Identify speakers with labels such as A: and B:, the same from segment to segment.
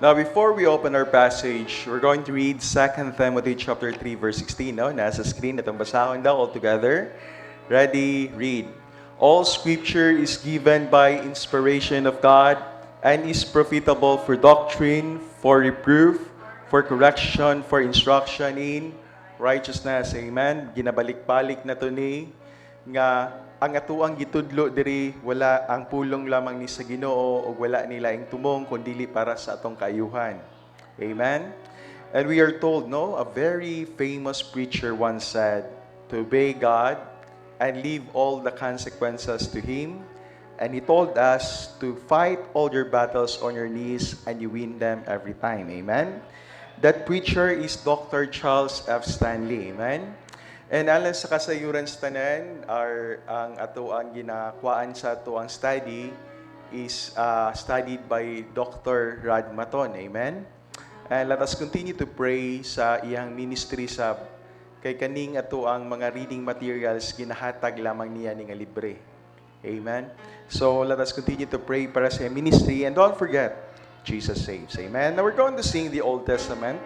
A: Now, before we open our passage, we're going to read 2 Timothy chapter 3, verse 16. No? Nasa screen, itong basahon daw all together. Ready, read. All scripture is given by inspiration of God and is profitable for doctrine, for reproof, for correction, for instruction in righteousness. Amen. Ginabalik-balik na to ni nga ang atuang gitudlo diri wala ang pulong lamang ni sa Ginoo o wala nila ing tumong kundili para sa atong kaayuhan. Amen. And we are told, no, a very famous preacher once said, to obey God and leave all the consequences to Him. And he told us to fight all your battles on your knees and you win them every time. Amen. That preacher is Dr. Charles F. Stanley. Amen. And alang sa kasayuran sa tanan, ang ato ang ginakuan sa ato ang study is studied by Dr. Rod Maton. Amen? And let us continue to pray sa iyang ministry sa kay kaning ato ang mga reading materials ginahatag lamang niya ning libre. Amen? So let us continue to pray para sa ministry and don't forget, Jesus saves. Amen? Now we're going to sing the Old Testament.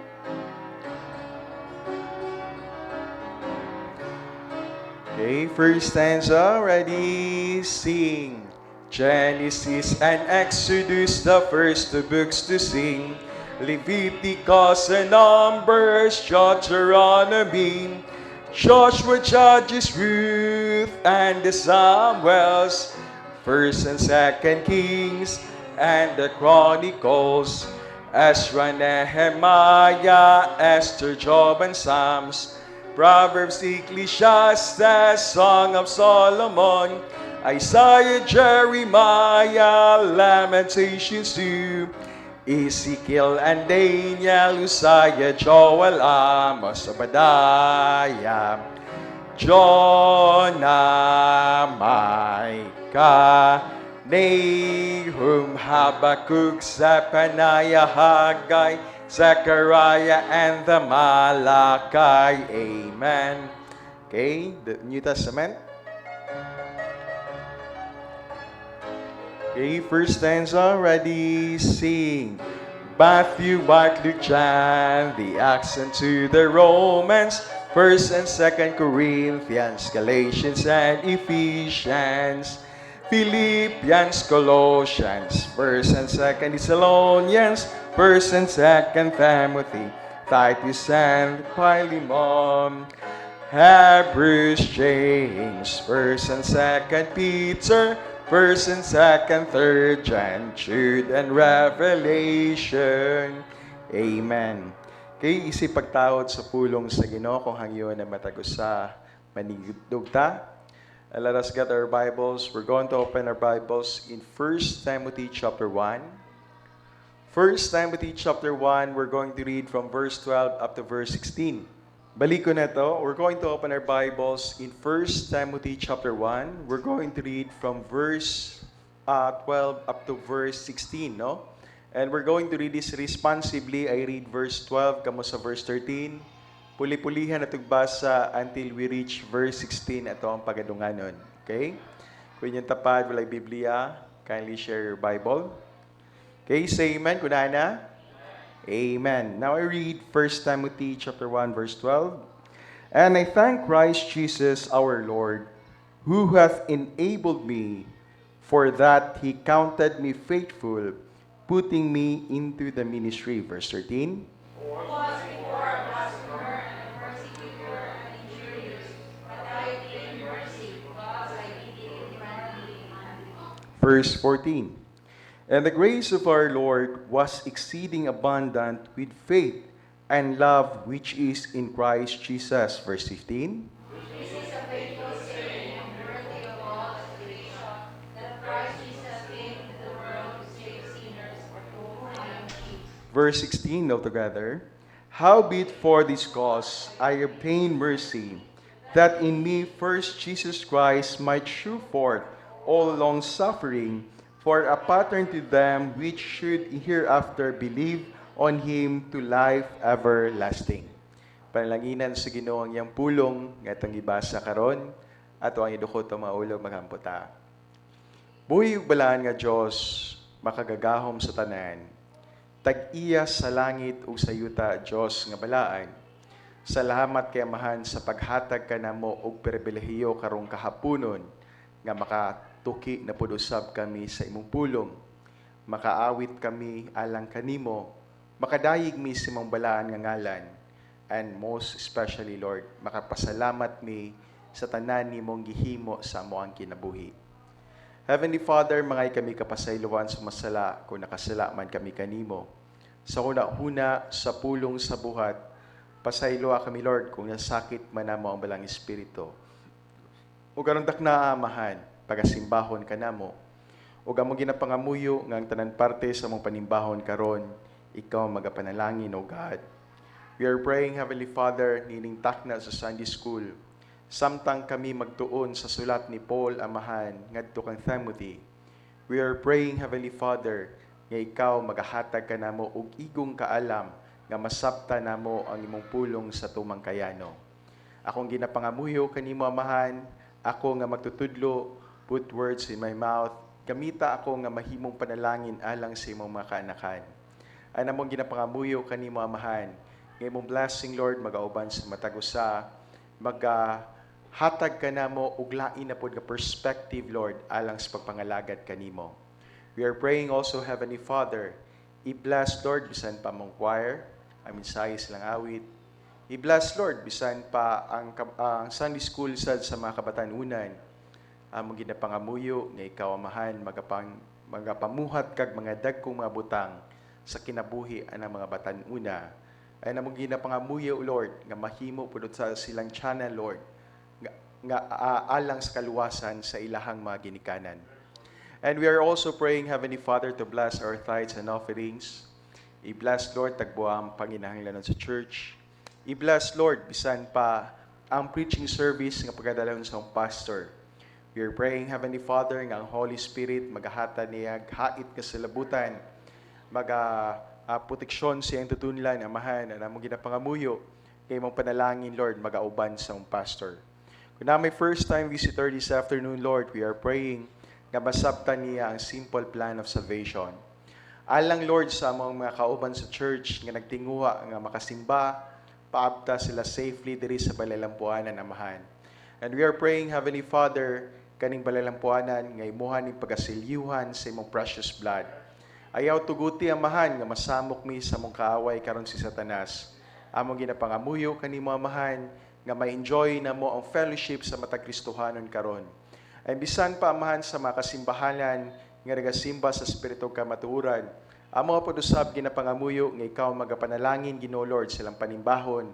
A: Okay, first stanza, ready, sing. Genesis and Exodus, the first two books to sing. Leviticus and Numbers, Deuteronomy. Joshua, Judges, Ruth, and the Samuels. First and Second Kings, and the Chronicles. Ezra, Nehemiah, Esther, Job, and Psalms. Proverbs, Ecclesiastes, Song of Solomon, Isaiah, Jeremiah, Lamentations 2, Ezekiel and Daniel, Uzziah, Joel, Amos, Obadiah, Jonah, Micah, Nahum, Habakkuk, Zephaniah, Haggai, Zechariah and the Malachi. Amen. Okay, the New Testament. Okay, first stanza, ready, sing. Matthew, Mark, Luke, John, the accent to the Romans, 1st and 2nd Corinthians, Galatians and Ephesians, Philippians, Colossians, 1st and 2nd Thessalonians, 1st and 2nd Timothy, Titus and Philemon, Hebrews, James, 1st and 2nd Peter, 1st and 2nd, 3rd John, Jude, and Revelation. Amen. Kay isip pagtawad sa pulong sa Ginoo kung hangyo na matagos sa manigdugta. And let us get our Bibles. We're going to open our Bibles in 1 Timothy chapter 1. 1 Timothy chapter 1, we're going to read from verse 12 up to verse 16. Balik ko na to. We're going to open our Bibles in 1 Timothy chapter 1. We're going to read from verse 12 up to verse 16, no? And we're going to read this responsibly. I read verse 12, kamo sa verse 13. Puli-pulihan at tugbasa until we reach verse 16. Ito ang pagadunganon. Okay? Kung inyong tapad, walay Biblia, kindly share your Bible. Okay, say amen. Kunana? Amen. Now I read 1 Timothy chapter 1, verse 12. And I thank Christ Jesus our Lord, who hath enabled me, for that he counted me faithful, putting me into the ministry. Verse 13. Verse 14. And the grace of our Lord was exceeding abundant with faith and love which is in Christ Jesus. Verse 15.
B: This is a faithful saying and worthy of all admiration, that Christ Jesus came into the world to save sinners, for whom I am chief.
A: Verse 16 altogether. Howbeit for this cause I obtain mercy, that in me first Jesus Christ might shew forth all long suffering, for a pattern to them which should hereafter believe on Him to life everlasting. Panlanginan sa Ginoo ang iyang pulong, nga itong ibasa karon, ato ang idukot ang maulo maghamputa. Buhi ug balaan nga Dios makagagahom sa tanan. tag-iya sa langit ug sa yuta, Dios nga balaan. Salamat kay Amahan sa paghatag kanamo og pribilehiyo karong kahaponon nga makatuki na pud usab kami sa imong pulong. Makaawit kami alang kanimo, makadayig mi sa imong balaan nga ngalan. And most especially, Lord, makapasalamat mi sa tanan nimong gihimo sa amoang kinabuhi. Heavenly Father, mangay kami kapasayloan sa masala kung nakasala man kami kanimo. Sa una-una, sa pulong sa buhat, pasayloa kami, Lord, kung nasakit man namo ang balang espiritu. O karong dakna Amahan, pagasimbahon ka namo. O among ginapangamuyo nga ang tanan parte sa mong panimbahon karon, ikaw magapanalangin, O God. We are praying, Heavenly Father, nining takna sa Sunday School. Samtang kami magtuon sa sulat ni Paul Amahan ngadto kang Timothy. We are praying, Heavenly Father, nga ikaw magahatag ka namo og igong kaalam nga masabta namo ang imong pulong sa tumang kayano. Akong ginapangamuyo kanimo Amahan, ako nga magtutudlo, put words in my mouth, gamita ako nga mahimong panalangin alang sa imong mga kaanakan. Ana mong ginapangamuyo kanimo Amahan, nga imong blessing, Lord, magauban sa matag usa, hatag ka namo og lain na pod nga perspective, Lord, alang sa pagpangalagad kanimo. We are praying also, Heavenly Father, i-bless, Lord, bisan pa mong choir, ang mensahe silang awit. I-bless, Lord, bisan pa ang Sunday School sa mga kabatanunan. Among ginapangamuyo nga ikaw Amahan, magapamuhat kag mga dagkong mga butang sa kinabuhi anang mga batanuna. Ay namong ginapangamuyo, Lord, nga mahimo pudot sa silang channel, Lord, nga alang sa kaluwasan sa ilahang mga ginikanan. And we are also praying, Heavenly Father, to bless our tithes and offerings. I-bless, Lord, tagbuang panginahanglanon sa church. I-bless, Lord, bisan pa ang preaching service nga pagkadalawon sa pastor. We are praying, Heavenly Father, nga ang Holy Spirit magahata niya hait kasalabutan, proteksyon siyang tutunlan, Amahan, na mong ginapangamuyo, kay mong panalangin, Lord, magauban sa mong pastor. Kung na may first time visitor this afternoon, Lord, we are praying nga masabtan niya ang simple plan of salvation. Alang, Lord, sa mga kauban sa church nga nagtinguha nga makasimba, paabta sila safely diri sa balalampuanan, Amahan. And we are praying, Heavenly Father, kaning balalampuanan nga imuhan ni pagasilyuhan sa imong precious blood. Ayaw tuguti Amahan nga masamok mi sa mong kaaway karon si Satanas. Among ginapangamuyo kanimo Amahan nga ma-enjoy na mo ang fellowship sa matag Kristohanon karon. Ay bisan pa Amahan sa mga kasimbahanan nga nagasimba sa espiritu kamatuoran. Amo pod usab ginapangamuyo nga ikaw magapanalangin Ginoo Lord silang panimbahon,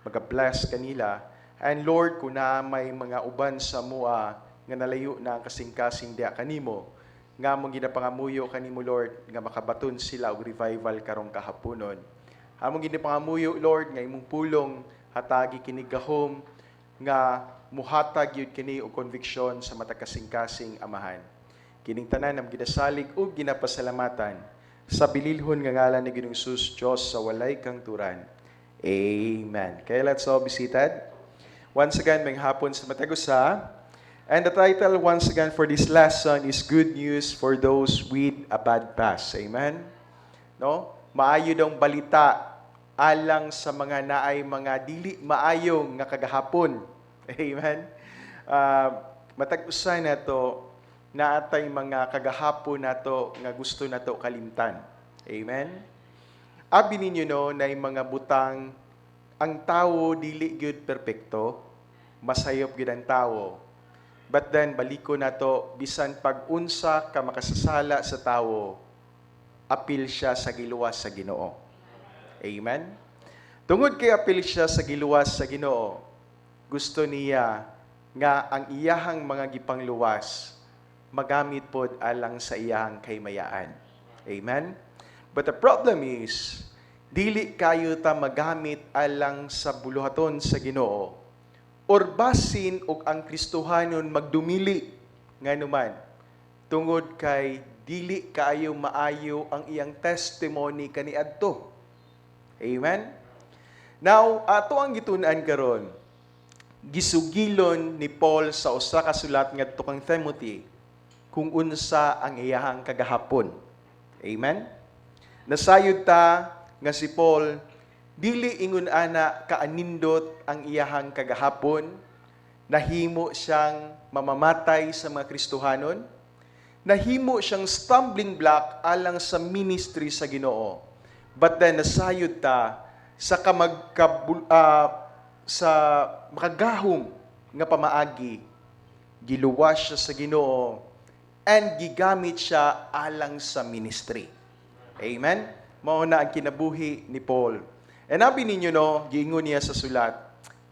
A: maga-bless kanila. And Lord, kung na may mga uban sa mua nga nalayo na ang kasing-kasing diha kanimo, nga mong ginapangamuyo kanimo Lord nga makabaton sila og revival karong kahaponon. Among ginapangamuyo Lord nga imong pulong hatagi kini gahom nga muhatag yun kini og conviction sa matag kasing-kasing Amahan. Kining tanan am ginasalig ug ginapasalamatan sa bililhon nga ngalan ni Ginoong Hesus, Dios sa walay kang turan. Amen. Kaya let's all be seated. Once again, may hapon sa matag usa. And the title, once again, for this lesson is Good News for Those with a Bad Past. Amen? No? Maayo daw balita alang sa mga naay mga dili maayong nga kagahapon. Amen? Matag-usa na to, naatay mga kagahapon na to nga gusto na to kalimtan. Amen? Abi ninyo no, na mga butang, ang tao dili gyud perpekto, masayop gyud ang tao. But then, baliko na to, bisan pag-unsa ka makasasala sa tao, apil siya sa giluwas sa Ginoo. Amen? Tungod kay apil siya sa giluwas sa Ginoo, gusto niya nga ang iyahang mga gipangluwas, magamit pod alang sa iyahang kaymayaan. Amen? But the problem is, dili kayo ta magamit alang sa buluhaton sa Ginoo, or basin og ang Kristohanon magdumili nga naman tungod kay dili kaayo maayo ang iyang testimony kaniadto. Amen. Now, ato ang gitun-an karon. Gisugilon ni Paul sa usa ka sulat ngadto kang Timothy kung unsa ang iyahang kagahapon. Amen. Nasayod ta nga si Paul dili ingon ana kaanindot ang iyahang kagahapon, nahimo siyang mamamatay sa mga Kristohanon, nahimo siyang stumbling block alang sa ministry sa Ginoo. But then nasayod ta sa sa makagahom nga pamaagi, giluwas siya sa Ginoo and gigamit siya alang sa ministry. Amen? Mao na ang kinabuhi ni Paul. And nabi ninyo no, giingon niya sa sulat,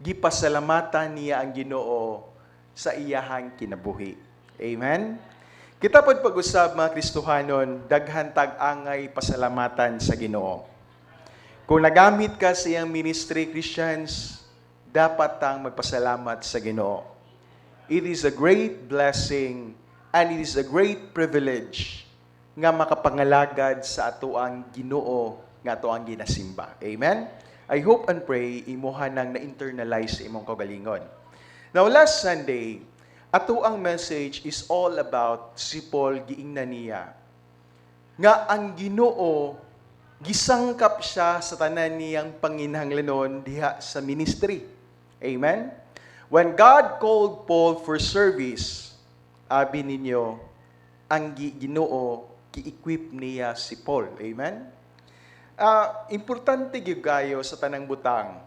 A: gipasalamatan niya ang Ginoo sa iyahang kinabuhi. Amen? Kita pod pag-usab mga Kristohanon, daghan tag-angay pasalamatan sa Ginoo. Kung nagamit ka sa iyang ministry, Christians, dapat tang magpasalamat sa Ginoo. It is a great blessing and it is a great privilege nga makapangalagad sa atoang Ginoo nga atoang ginasimba. Amen? I hope and pray imuha nang na-internalize sa imong kaugalingon. Now last Sunday, atoang message is all about si Paul giingnan niya nga ang Ginoo gisangkap siya sa tanan niyang panginahanglanon diha sa ministry. Amen? When God called Paul for service, abi ninyo, ang Ginoo gi-equip niya si Paul. Amen? Importante gyud kayo sa tanang butang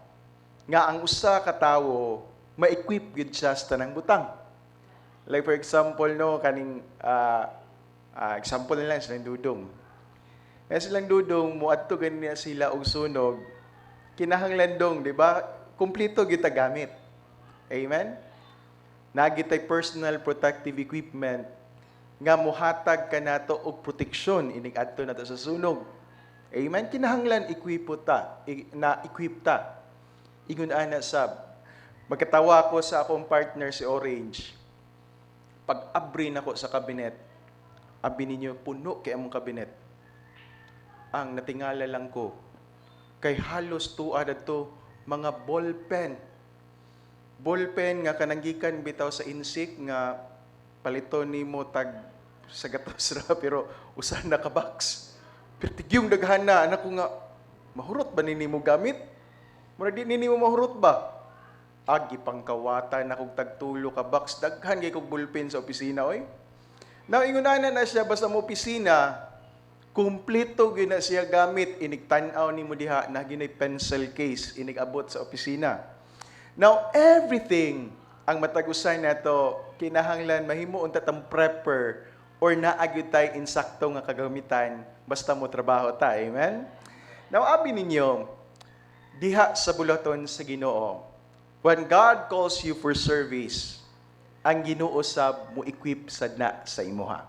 A: nga ang usa ka tawo ma-equip gyud siya sa tanang butang. Like for example no kaning example na lang silang dudong. Kaya silang dudong muadto ganiya sila og sunog kinahanglan dong, di ba? Kumpleto gyud ta gamit. Amen? Nagitay personal protective equipment nga muhatag kanato og proteksyon inig adto nato sa sunog. Amen? Kinahanglan equipo ta, na-equip ta. Ingon ana sab. Magkatawa ko sa akong partner si Orange. Pag-abri nako sa kabinet, abi ninyo puno kay among kabinet. Ang natingala lang ko kay halos tuwa adto mga ballpen. Ballpen nga kananggikan bitaw sa insik nga paliton nimo tag sa gatos ra pero usa na ka box. Pero tigyong daghan na anak ko nga mahurot ba nimo gamit? Mura di nimo mahurot ba? Agi pangkawatan akong tagtulo ka box daghan kay kog ballpen sa opisina oy. Now ingunanan na siya basta mo opisina kumpleto gyud na siya gamit inig tan-aw nimo diha na ginay pencil case inig abot sa opisina. Now everything ang matagusan nato kinahanglan mahimo unta tang prepper or naagyo tay insakto nga kagamitan basta mo trabaho ta. Amen? Now abi ninyo diha sa bulaton sa Ginoo. When God calls you for service, ang Ginoo sab mo equip sadna sa imuha.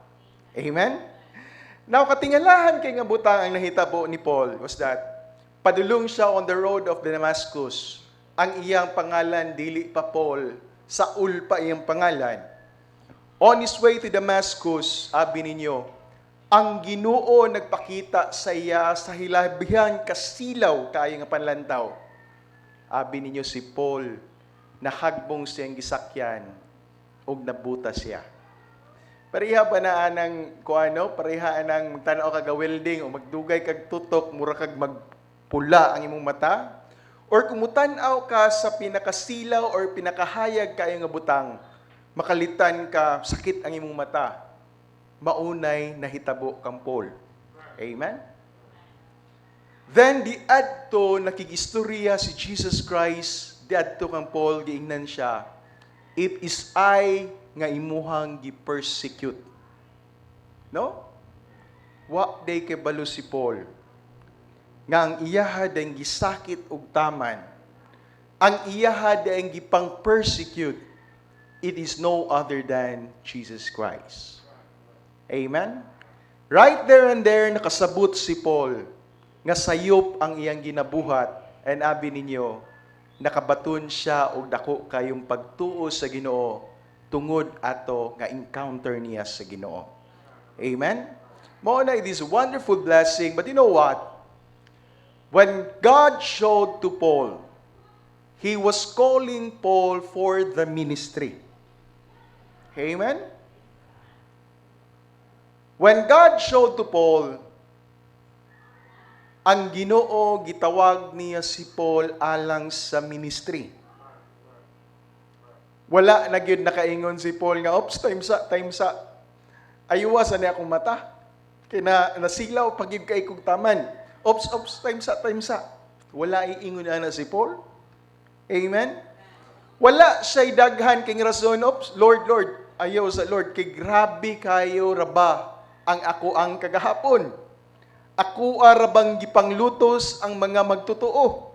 A: Amen? Now, katingalahan kay nga butang ang nahitabo ni Paul was that padulong siya on the road of Damascus. Ang iyang pangalan, dili pa Paul, Saul pa iyang pangalan. On his way to Damascus, abi ninyo, ang Ginoo nagpakita sa iya sa hilabihan kasilaw kayo nga panlantaw. Abi ninyo si Paul, nahagbong siyang gisakyan, og nabuta siya. Pareha ba na anang kuano, pareha anang magtanaw ka welding o magdugay kag tutok, mura kag magpula ang imong mata? Or kung mutanaw ka sa pinakasilaw or pinakahayag kayo nga butang, makalitan ka, sakit ang imong mata, maunay nahitabo kang Paul. Amen? Then, di adto nakigistorya si Jesus Christ, di adto kang Paul, giingnan siya, it is I nga imuhang gi-persecute. No? Wa day kay balo si Paul. Nga ang iyaha dayang gisakit og taman. Ang iyaha dayang gipang-persecute. It is no other than Jesus Christ. Amen? Right there and there, nakasabot si Paul nga sayop ang iyang ginabuhat and abi ninyo, nakabaton siya og dako kayong pagtuo sa Ginoo tungod ato nga encounter niya sa Ginoo. Amen? Mao na it is a wonderful blessing, but you know what? When God showed to Paul, He was calling Paul for the ministry. Amen? When God showed to Paul, ang Ginoo gitawag niya si Paul alang sa ministry. Wala na gyud nakaingon si Paul nga, "Ops, time sa. Ayuwa sa niya akong mata. Kina nasilaw pagid kay kong taman. Ops, time sa. Wala iingon ana si Paul. Amen? Wala siya'y daghan kay rason, "Ops, Lord, ayaw sa Lord, kay grabe kayo raba ang ako ang kagahapon. Ako arabang gipanglutos ang mga magtotoo.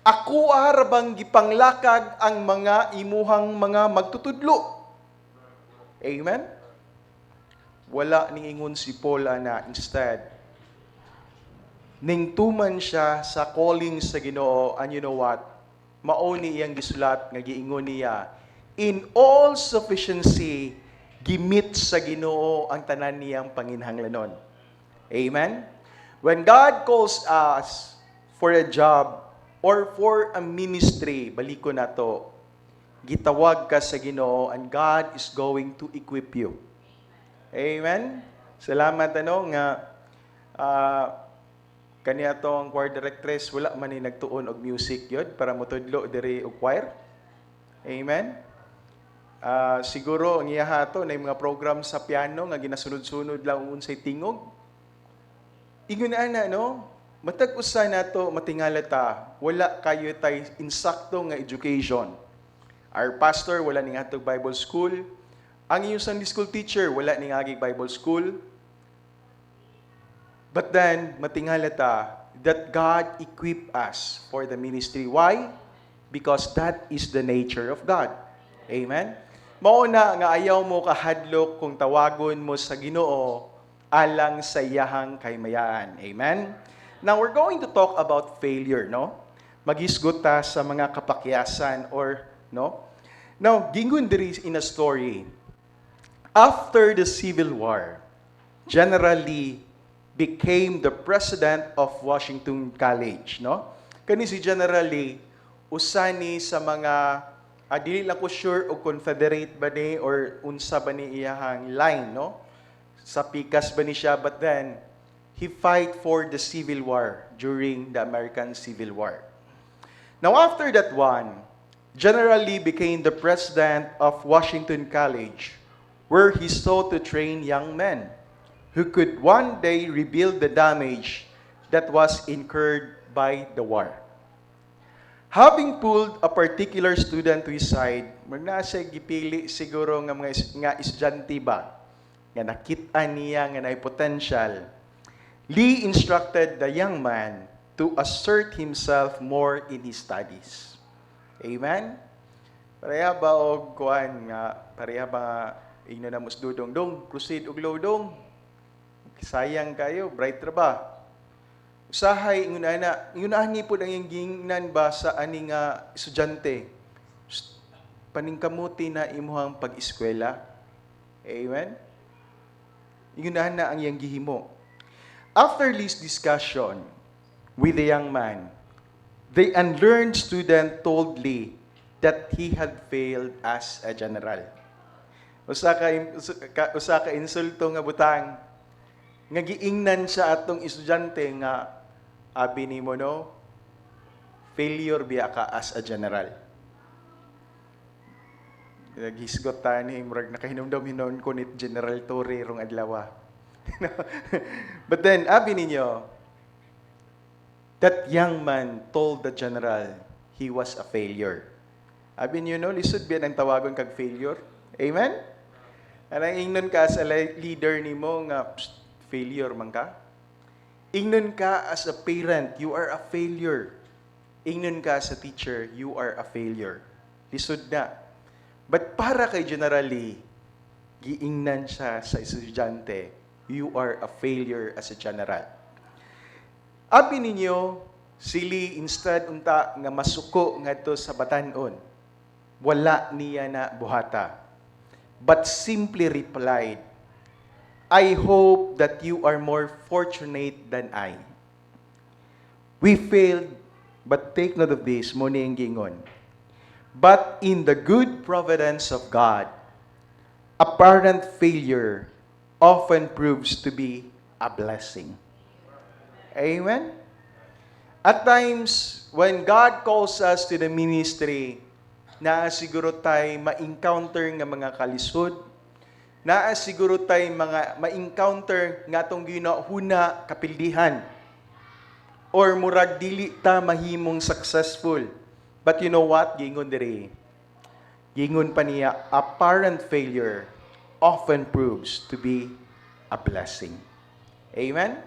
A: Ako arabang gipanglakad ang mga imuhang mga magtutudlo." Amen? Wala ning ingon si Paul ana, instead ning tuman siya sa calling sa Ginoo, and you know what? Mao ni iyang gisulat nga giingon niya, in all sufficiency gimit sa Ginoo ang tanan niyang panginhanglanon. Amen? When God calls us for a job or for a ministry, baliko na to, gitawag ka sa Ginoo and God is going to equip you. Amen? Salamat nga kaniya tong choir directress, wala man ni nagtuon og music yun para motudlo diri og choir. Amen? Siguro ang iya to na mga program sa piano nga ginasunod-sunod lang unsay tingog. Ingon ana no, matag usa nato matingala ta, wala kayo tay insakto nga education. Our pastor wala ning atog Bible school. Ang iyong Sunday school teacher wala ning agig Bible school. But then matingala ta that God equip us for the ministry. Why? Because that is the nature of God. Amen? Mauna nga ayaw mo kahadlok kung tawagon mo sa Ginoo alang sa iyahang kaymayaan. Amen? Now, we're going to talk about failure, no? Magisgot ta sa mga kapakyasan or, no? Now, gingon diri in a story, after the Civil War, General Lee became the president of Washington College, no? Kani si General Lee, usa ni sa mga dili lang ko sure o Confederate ba ni or unsa ba ni iyahang line, no? Sa pikas ba ni siya, but then he fight for the Civil War during the American Civil War. Now after that one, General Lee became the president of Washington College, where he sought to train young men who could one day rebuild the damage that was incurred by the war. Having pulled a particular student to his side, magnasa gipili siguro nga mga estudyante ba nga nakita niya nga nay potential, Lee instructed the young man to assert himself more in his studies. Amen? Pareha ba og kuan nga pareha ba ingno na musdudong dong proceed og lodong? Sayang kayo, bright ra ba? Usahay ingunahan ni pud ang iyang gingnan ba sa ani nga estudyante. Paningkamuti na imuhang pag-eskwela. Amen? Ingunahan na ang iyang gihimo. After Lee's discussion with the young man, the unlearned student told Lee that he had failed as a general. Usa ka insulto nga butang nga giingnan sa atong estudyante nga abi nimo no, failure biya ka as a general. Naghisgot ta ni murag nakahinumdum-hinon ko ni General Torre rong adlaw. But then abi ninyo, that young man told the general he was a failure. Abi niyo no, lisod biya ang tawagon kag failure. Amen? Anang ingnon ka sa leader nimo nga failure man ka? Ingnon ka as a parent, you are a failure. Ingnon ka sa teacher, you are a failure. Lisod na. But para kay General Lee, giingnan siya sa estudyante, you are a failure as a general. Abi ninyo, si Lee instead unta nga masuko ngadto sa batanon, wala niya na buhata, but simply replied, I hope that you are more fortunate than I. We failed, but take note of this, mo ni gingon. But in the good providence of God, apparent failure often proves to be a blessing. Amen? At times, when God calls us to the ministry, siguro tayo ma-encounter nga mga kalisod, siguro tayo mga ma-encounter nga itong ginahuna kapildihan, or murag dili ta mahimong successful. But you know what? Gingon diri. Gingon pa niya, apparent failure often proves to be a blessing. Amen?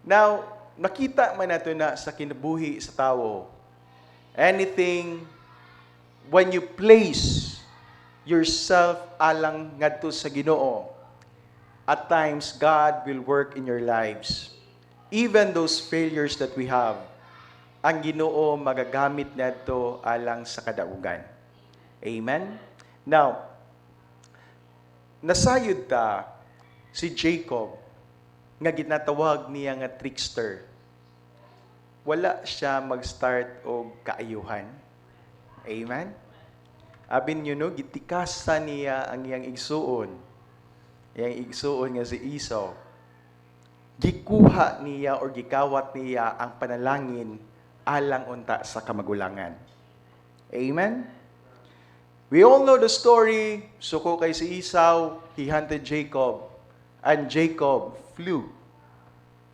A: Now, nakita man nato na sa kinabuhi sa tao, anything, when you place yourself alang ngadto sa Ginoo, at times God will work in your lives. Even those failures that we have, ang Ginoo magagamit nadto alang sa kadaugan. Amen? Now, nasayod ta si Jacob nga ginatawag niya nga trickster. Wala siya mag-start og kaayuhan. Amen? Abin nyo no, gitikasan niya ang iyang igsuon. Iyang igsuon nga si Esau. Gikuha niya or gikawat niya ang panalangin alang unta sa kamagulangan. Amen? We all know the story. Suko kay si Esau, he hunted Jacob. And Jacob flew.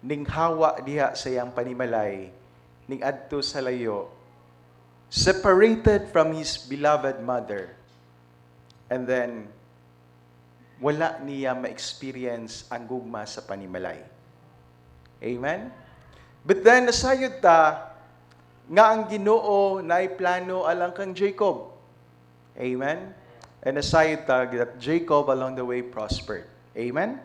A: Ning hawa diha sa iyang panimalay. Ning adto sa layo. Separated from his beloved mother. And then, wala niya ma-experience ang gugma sa panimalay. Amen? But then, nasayod ta, nga ang Ginoo na plano alang kang Jacob. Amen? And nasayod ta that Jacob along the way prospered. Amen?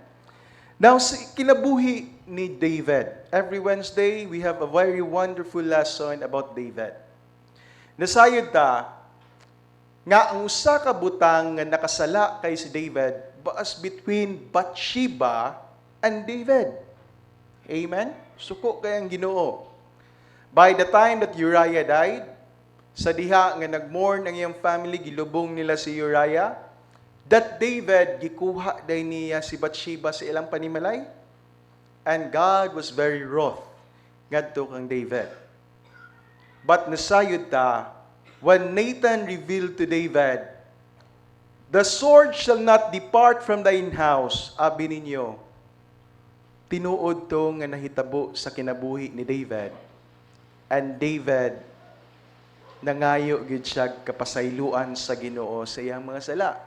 A: Now, kinabuhi ni David. Every Wednesday, we have a very wonderful lesson about David. Nasayod ta, nga ang usa ka butang nga nakasala kay si David was between Bathsheba and David. Amen? Suko kay ang Ginoo. By the time that Uriah died, sa diha nga nagmourn ang iyang family, gilubong nila si Uriah, that David, gikuha day niya si Bathsheba sa ilang panimalay, and God was very wroth ngadto kang David. But nasayod ta, when Nathan revealed to David, the sword shall not depart from thine house, abi ninyo, tinuod to nga nahitabo sa kinabuhi ni David. And David, nangayo gid siya kapasayloan sa Ginoo sa iyang mga sala.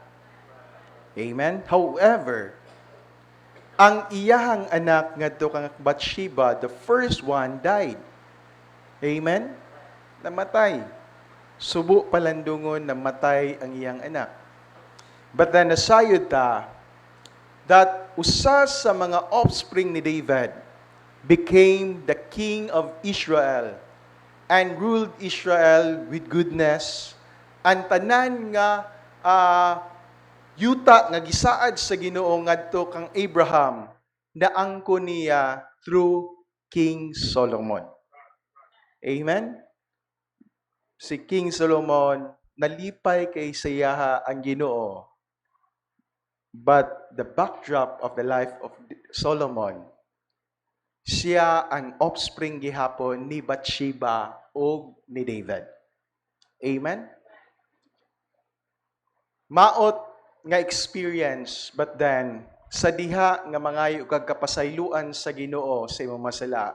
A: Amen? However, ang iyahang anak ngadto kang Bathsheba, the first one, died. Amen? Namatay. Subo palandungon, namatay ang iyang anak. But then, nasayod ta, that usa sa mga offspring ni David became the king of Israel and ruled Israel with goodness. Ang tanan nga yuta nga gisaad sa Ginoo ngadto kang Abraham naangko niya through King Solomon. Amen? Si King Solomon nalipay kay sayaha ang Ginoo. But the backdrop of the life of Solomon, siya ang offspring gihapon ni Bathsheba o ni David. Amen? Maot nga experience, but then, sa diha nga mangayo kag kapasayloan sa Ginoo sa imong masala,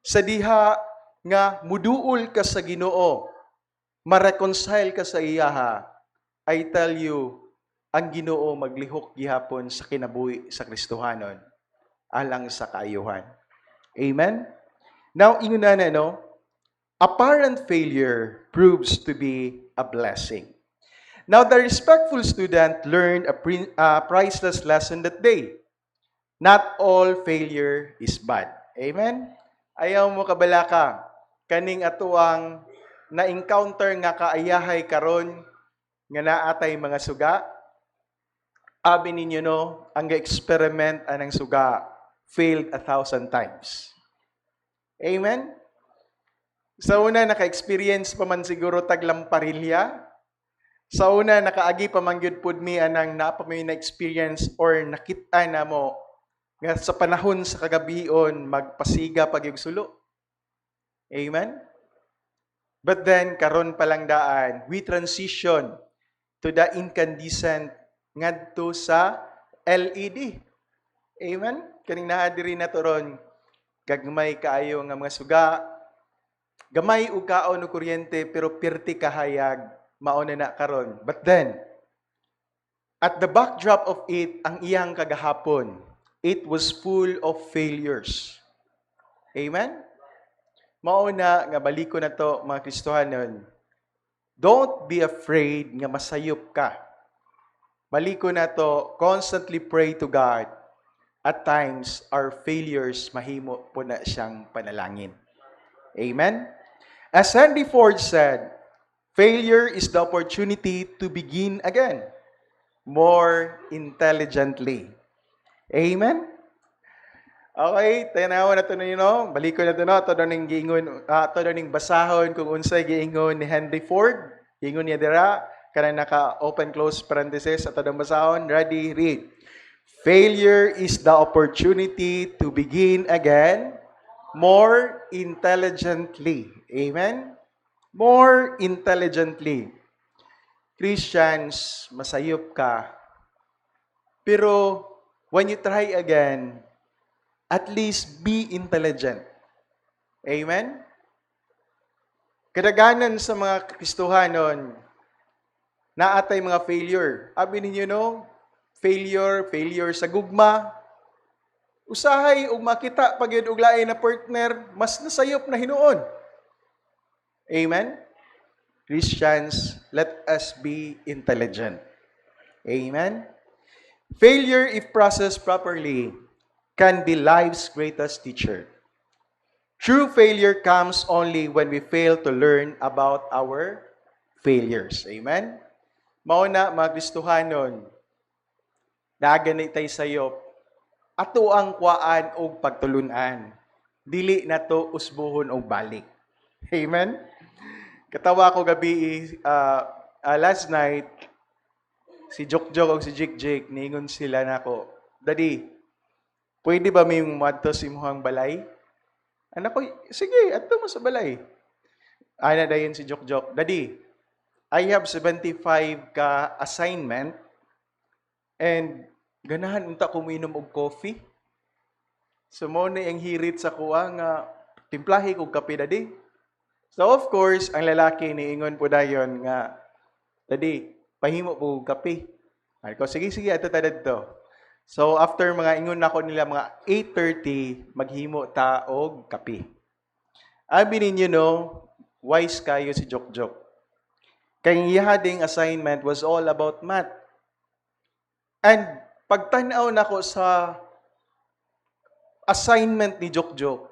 A: sa diha nga muduol ka sa Ginoo, ma-reconcile ka sa iyaha, I tell you, ang Ginoo maglihok gihapon sa kinabuhi sa Kristohanon alang sa kaayuhan. Amen? Now, ingon na no? Apparent failure proves to be a blessing. Now, the respectful student learned a priceless lesson that day. Not all failure is bad. Amen? Ayaw mo kabalaka, kaning atuang na-encounter nga kaayahay karon nga naatay mga suga. Abi ninyo no, ang experiment anang suga failed 1,000 times. Amen? Sa una, naka-experience pa man siguro taglamparilya. Sa una, nakaagi pa man gyud pud mi anang napa may na-experience or nakita na mo Nga sa panahon sa kagabion, magpasiga pag yung sulo. Amen? But then, karon palang daan, we transition to the incandescent ngadto sa LED. Amen? Kaning naa diri na toron, gagmay kaayo nga mga suga, gamay ug kaon og kuryente pero pirti kahayag mao na karon. But then, at the backdrop of it, ang iyang kagahapon, it was full of failures. Amen? Mauna nga baliko na to mga Kristohanon. Don't be afraid nga masayop ka. Baliko na to, constantly pray to God. At times, our failures mahimo po na siyang panalangin. Amen? As Henry Ford said, failure is the opportunity to begin again, more intelligently. Amen? Okay, tanawa na ito ninyo. Baliko na ito, no? Ito na ning giingon, ito na ning basahon kung unsay giingon ni Henry Ford. Giingon niya dira, kanang naka-open close parenthesis, ito na basahon. Ready, read. Failure is the opportunity to begin again more intelligently. Amen? More intelligently. Christians, masayop ka. Pero, when you try again, at least be intelligent. Amen? Kadaganan sa mga Kristohanon, naatay mga failure. Abi ninyo, no? Failure sa gugma. Usahay ug makita pag yun og lain na partner, mas nasayop na hinuon. Amen? Christians, let us be intelligent. Amen? Failure, if processed properly, can be life's greatest teacher. True failure comes only when we fail to learn about our failures. Amen? Mauna, mga Kristohanon, naganay tayo sayop, ato ang kwaan o pagtulunan. Dili na to usbuhon o balik. Amen? Katawa ko gabi, last night, si Jokjok o si Jikjik, ningon sila na ako, Daddy, pwede ba may madto si muhang balay? Anak ko, sige, ato mo sa balay. Ana dayon si Jokjok, Daddy, I have 75 ka assignment and ganahan unta ko minom og coffee. So mo na ang hirit sa kuha nga timplahi kog kape, Daddy. So of course, ang lalaki niingon po dayon nga, Daddy, pahimo po og kape. Ay ko, sige, ato ta dito. So, after mga ingon na ko nila, mga 8:30, maghimo ta og kape. Abi ninyo, no, wise kayo si Jokjok. Kay iyahading assignment was all about math. And pagtanaw na ko sa assignment ni Jokjok,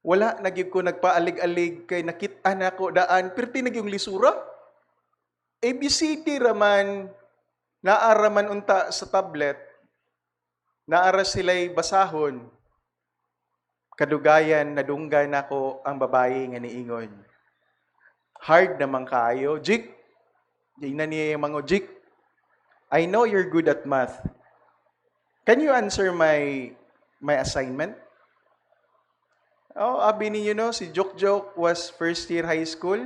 A: wala nagyud ko nagpaalig-alig kay nakita na ko daan, perti nagyong lisura. ABCD raman, naaraman unta sa tablet, naara sila'y basahon, kadugayan, nadunggan ako ang babae nga niingon. Hard naman kaayo. Jik, na niya yung mga Jik, I know you're good at math. Can you answer my assignment? Oh, abi ninyo, no, si Jokjok was first year high school.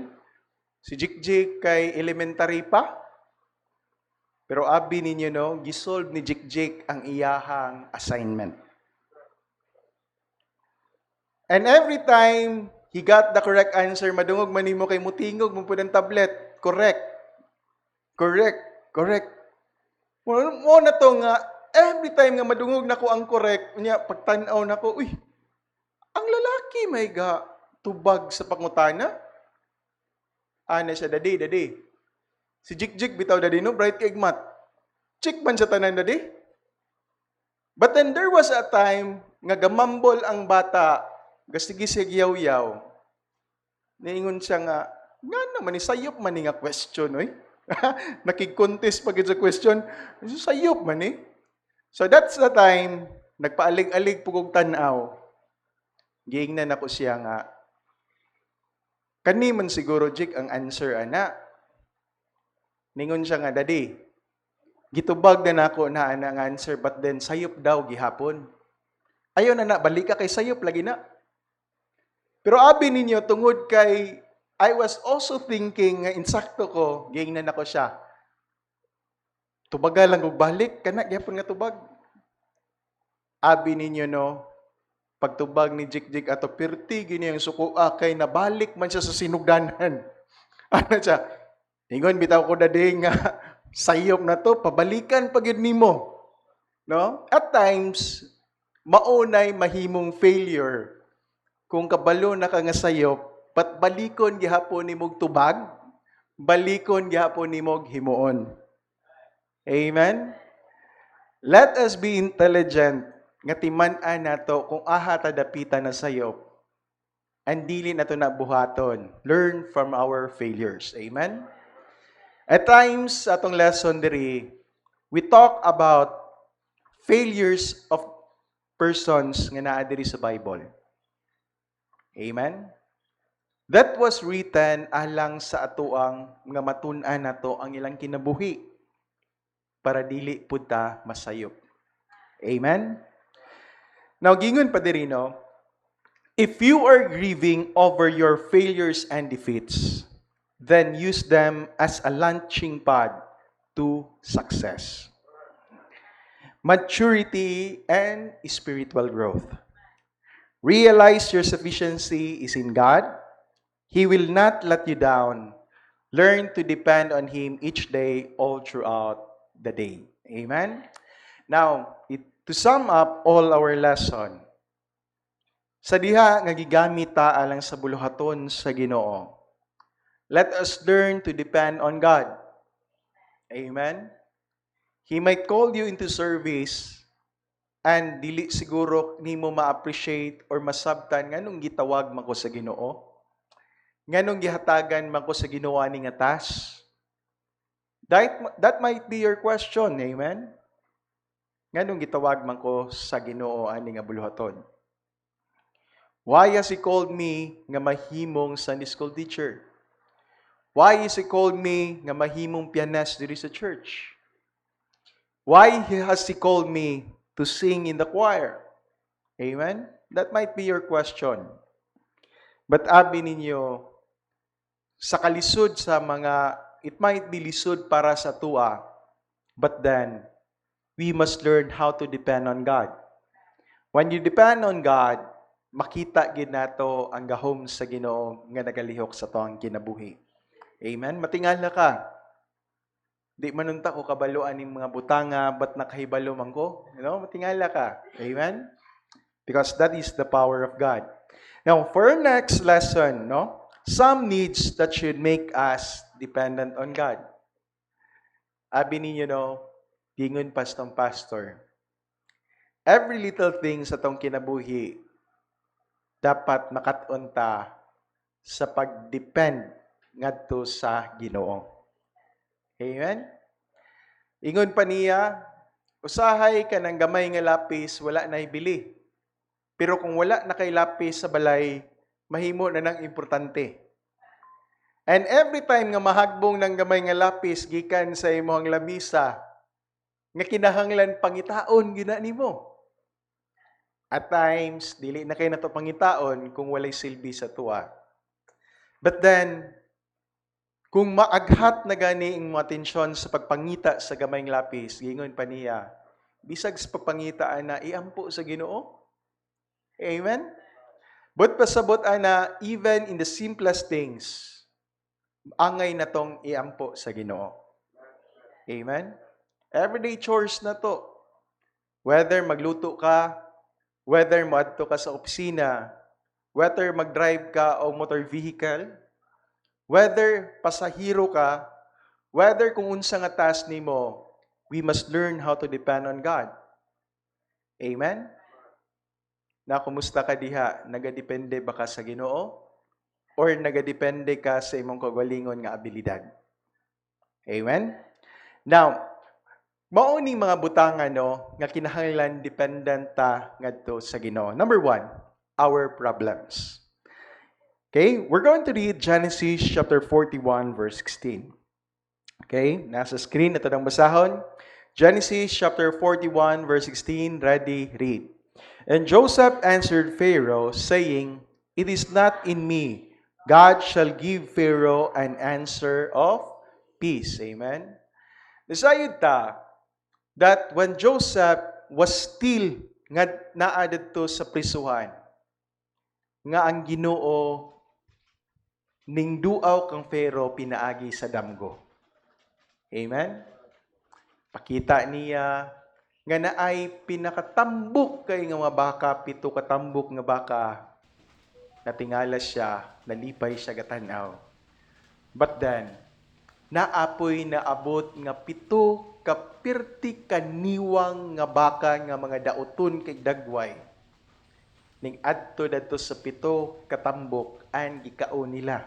A: Si Jikjik kay elementary pa. Pero abi ninyo, no, gisolve ni Jikjik ang iyahang assignment. And every time he got the correct answer, madungog manimo kay mutingog mo po ng tablet. Correct. Mo na to nga, every time nga madungog na ko ang correct, niya, pagtanaw na ko, uy, ang lalaki may ga tubag sa pangutana. Ana siya, Daddy. Si Jikjik bitaw, Daddy, no? Bright kay math. Chick man siya tanan, Daddy. But then there was a time nga gamambol ang bata, gastig-isig yaw-yaw. Niingon siya nga naman ni sayop man ni nga question, oy. Nakig-contest pag sa question, sayop man eh. So that's the time, nagpaalig-alig pugog tanaw. Giingnan ako siya nga, kani man siguro, Jik, ang answer, ana. Ningon siya nga, Daddy, gitubag na nako na ang answer, but then sayop daw gihapon. Ayaw na balik ka kay sayop lagi na. Pero abi ninyo, tungod kay, I was also thinking, nga insakto ko, gingnan ako siya. Tubaga lang og balik, kana, gyapon nga tubag. Abi ninyo, no, pagtubag ni Jik ato pirti, gini ang sukua, kay nabalik man siya sa sinugdanan. Ano siya? Ingon, bitaw ko dadi nga, sayop na to, pabalikan pag yun nimo. No? At times, maunay mahimong failure. Kung kabalo na ka nga sayop, patbalikon gihapon ni mog tubag, balikon gihapon ni mog himuon. Amen? Let us be intelligent nga timan-an nato kung aha ta dapitan na sayop. Andili nato na buhaton. Learn from our failures. Amen? At times, atong lesson diri, we talk about failures of persons nga naa diri sa Bible. Amen? That was written alang sa atoang nga matun-an nato ang ilang kinabuhi para dili pud ta masayop. Amen? Now, gingon pa diri, no? If you are grieving over your failures and defeats, then use them as a launching pad to success. Maturity and spiritual growth. Realize your sufficiency is in God. He will not let you down. Learn to depend on Him each day, all throughout the day. Amen? Now, to sum up all our lesson, sa diha nga gigamit ta alang sa buluhaton sa Ginoo, let us learn to depend on God. Amen? He might call you into service and dili siguro nimo ma-appreciate or masabtan nganong gitawag man ko sa Ginoo. Nganong gihatagan man ko sa Ginoo ani nga task. That might be your question, amen? Nganong gitawag man ko sa Ginoo ani nga buluhaton. Why has He called me nga mahimong Sunday school teacher? Why has He called me nga mahimong pianist diri sa church? Why has He called me to sing in the choir? Amen? That might be your question. But abi ninyo, sa kalisod sa mga, it might be lisod para sa tua, but then, we must learn how to depend on God. When you depend on God, makita gid nato ang gahom sa Ginoo nga nagalihok sa tuang kinabuhi. Amen? Matingala ka. Di manunta ko kabaluan ning mga butanga, ba't nakahibalo man ko? You know, matingala ka. Amen? Because that is the power of God. Now, for our next lesson, no? Some needs that should make us dependent on God. Abi ninyo, no? Gingon pastong pastor. Every little thing sa tong kinabuhi, dapat makaton ta sa pag-depend ngadto sa Ginoo. Amen? Ingon pa niya, usahay ka ng gamay nga lapis, wala na ibili. Pero kung wala na kay lapis sa balay, mahimo na nang importante. And every time nga mahagbong ng gamay nga lapis, gikan sa imong lamisa, nga kinahanglan pangitaon, gina nimo. At times, dili na kayo na to pangitaon kung walay silbi sa tuwa. But then, kung maaghat na gani ang mga atensyon sa pagpangita sa gamayng lapis, gingon pa niya, bisag sa pagpangitaan na iampo sa Ginoo. Amen? But pasabot ana, even in the simplest things, angay na tong iampo sa Ginoo. Amen? Everyday chores na to. Whether magluto ka, whether moadto ka sa opisina, whether mag-drive ka o motor vehicle, whether pasahero ka, whether kung unsa nga task nimo, we must learn how to depend on God. Amen? Na kumusta ka diha? Nagadepende ba ka sa Ginoo? Or nagadepende ka sa imong kagalingon nga abilidad? Amen? Now, mao ni mga butangan no nga kinahanglan dependent ta ngadto sa Ginoo. Number 1, our problems. Okay, we're going to read Genesis chapter 41 verse 16. Okay, nasa screen ito ng basahon. Genesis chapter 41 verse 16, ready, read. And Joseph answered Pharaoh, saying, It is not in me. God shall give Pharaoh an answer of peace. Amen. Nasayod ta that when Joseph was still nga naa didto sa prisuhan, nga ang Ginoo ning duaw kang Pharaoh pinaagi sa damgo. Amen. Pakita niya nga naay pinakatambok kay nga mga baka, pito katambok nga baka, natingala siya, nalipay siya gatanaw. But then, naapoy na abot nga pito kapirti kaniwang nga baka nga mga dauton kay dagway. Ning adto dadto sa pito katambok an gikao nila.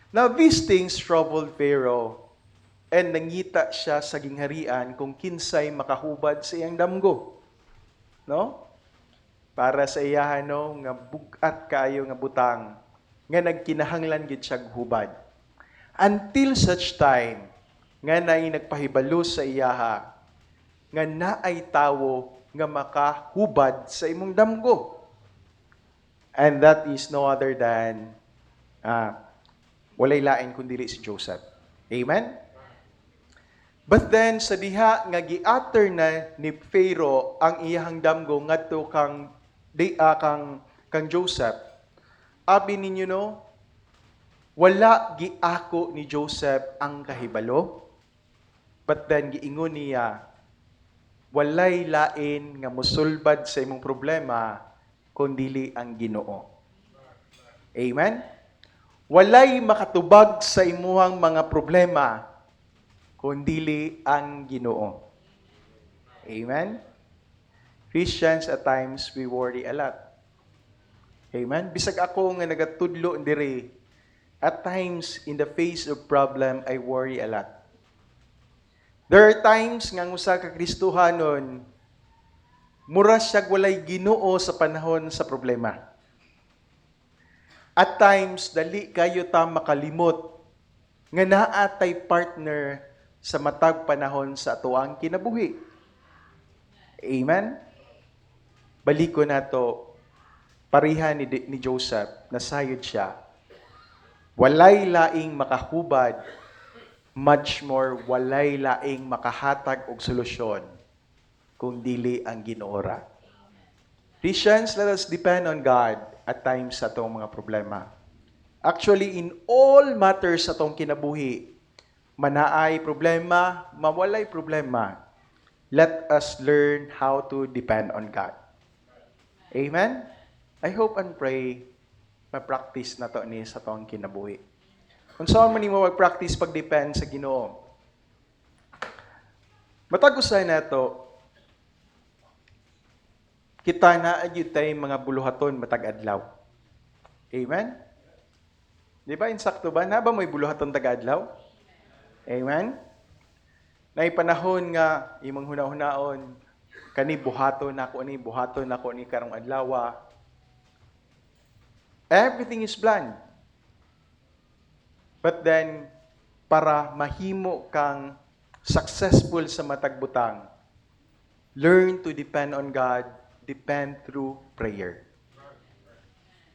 A: Now these things troubled Pharaoh, and nangita siya sa gingharian kung kinsay makahubad sa iyang damgo. No? Para sa iyahan no, nga bugat kaayo nga butang, nga nagkinahanglan gid siya hubad. Until such time, nga naay nagpahibalo sa iyaha, nga naay tawo nga makahubad sa imong damgo. And that is no other than walay lain kundi si Joseph. Amen? But then, sa diha nga gi-utter na ni Pharaoh ang iyahang damgo ngadto kang Joseph, abi ninyo no, wala giako ni Joseph ang kahibalo, but then giingon niya, walay lain nga mosulbad sa imong problema kundili ang Ginoo. Amen? Walay makatubag sa imuhang mga problema kundili ang Ginoo. Amen? Christians, at times, we worry a lot. Amen? Bisag ako nga nagatudlo diri, at times, in the face of problem, I worry a lot. There are times nga usa ka Kristohanon, mura siya walay Ginoo sa panahon sa problema. At times, dali kayo ta makalimot nga naatay partner sa matag panahon sa atuang kinabuhi. Amen? Baliko na to, parihan ni Joseph, nasayod siya. Walay laing makahubad, much more walay laing makahatag og solusyon kung dili ang Ginoora. Christians, let us depend on God at times sa atong mga problema. Actually, in all matters sa atong kinabuhi, manaay problema, mawalay problema, let us learn how to depend on God. Amen? I hope and pray ma-practice na to ni sa atong kinabuhi. Kung saan man mo mag-practice pag-depend sa Ginoo, matag-usay na to, kita na agyud tay mga buluhaton matag adlaw. Amen? Di ba insakto ba na ba may buluhaton taga-adlaw? Amen? Nay panahon nga imong hunahon kani buhaton nako ni karong adlaw. Everything is planned. But then para mahimo kang successful sa matag butang, learn to depend on God, depend through prayer.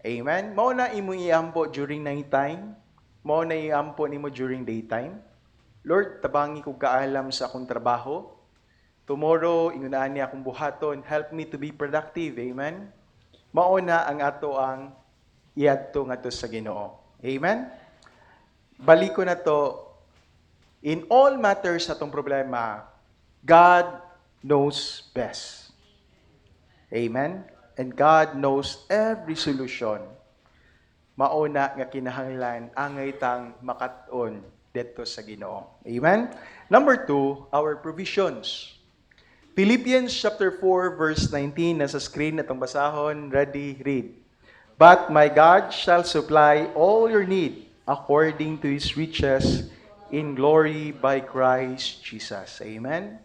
A: Amen? Mao na imong iampo during night time, mao na iampo nimo during daytime. Lord, tabangi ko kaalam sa akong trabaho. Tomorrow, ingunaan niya akong buhaton. Help me to be productive. Amen? Mauna ang ato ang iadto nga to sa Ginoo. Amen? Baliko na to, in all matters sa atong problema, God knows best. Amen? And God knows every solution. Mauna nga kinahanglan angay tang makat-on dito sa Ginoo. Amen? Number 2, our provisions. Philippians chapter 4 verse 19 nasa screen natong basahon. Ready, read. But my God shall supply all your need according to His riches in glory by Christ Jesus. Amen?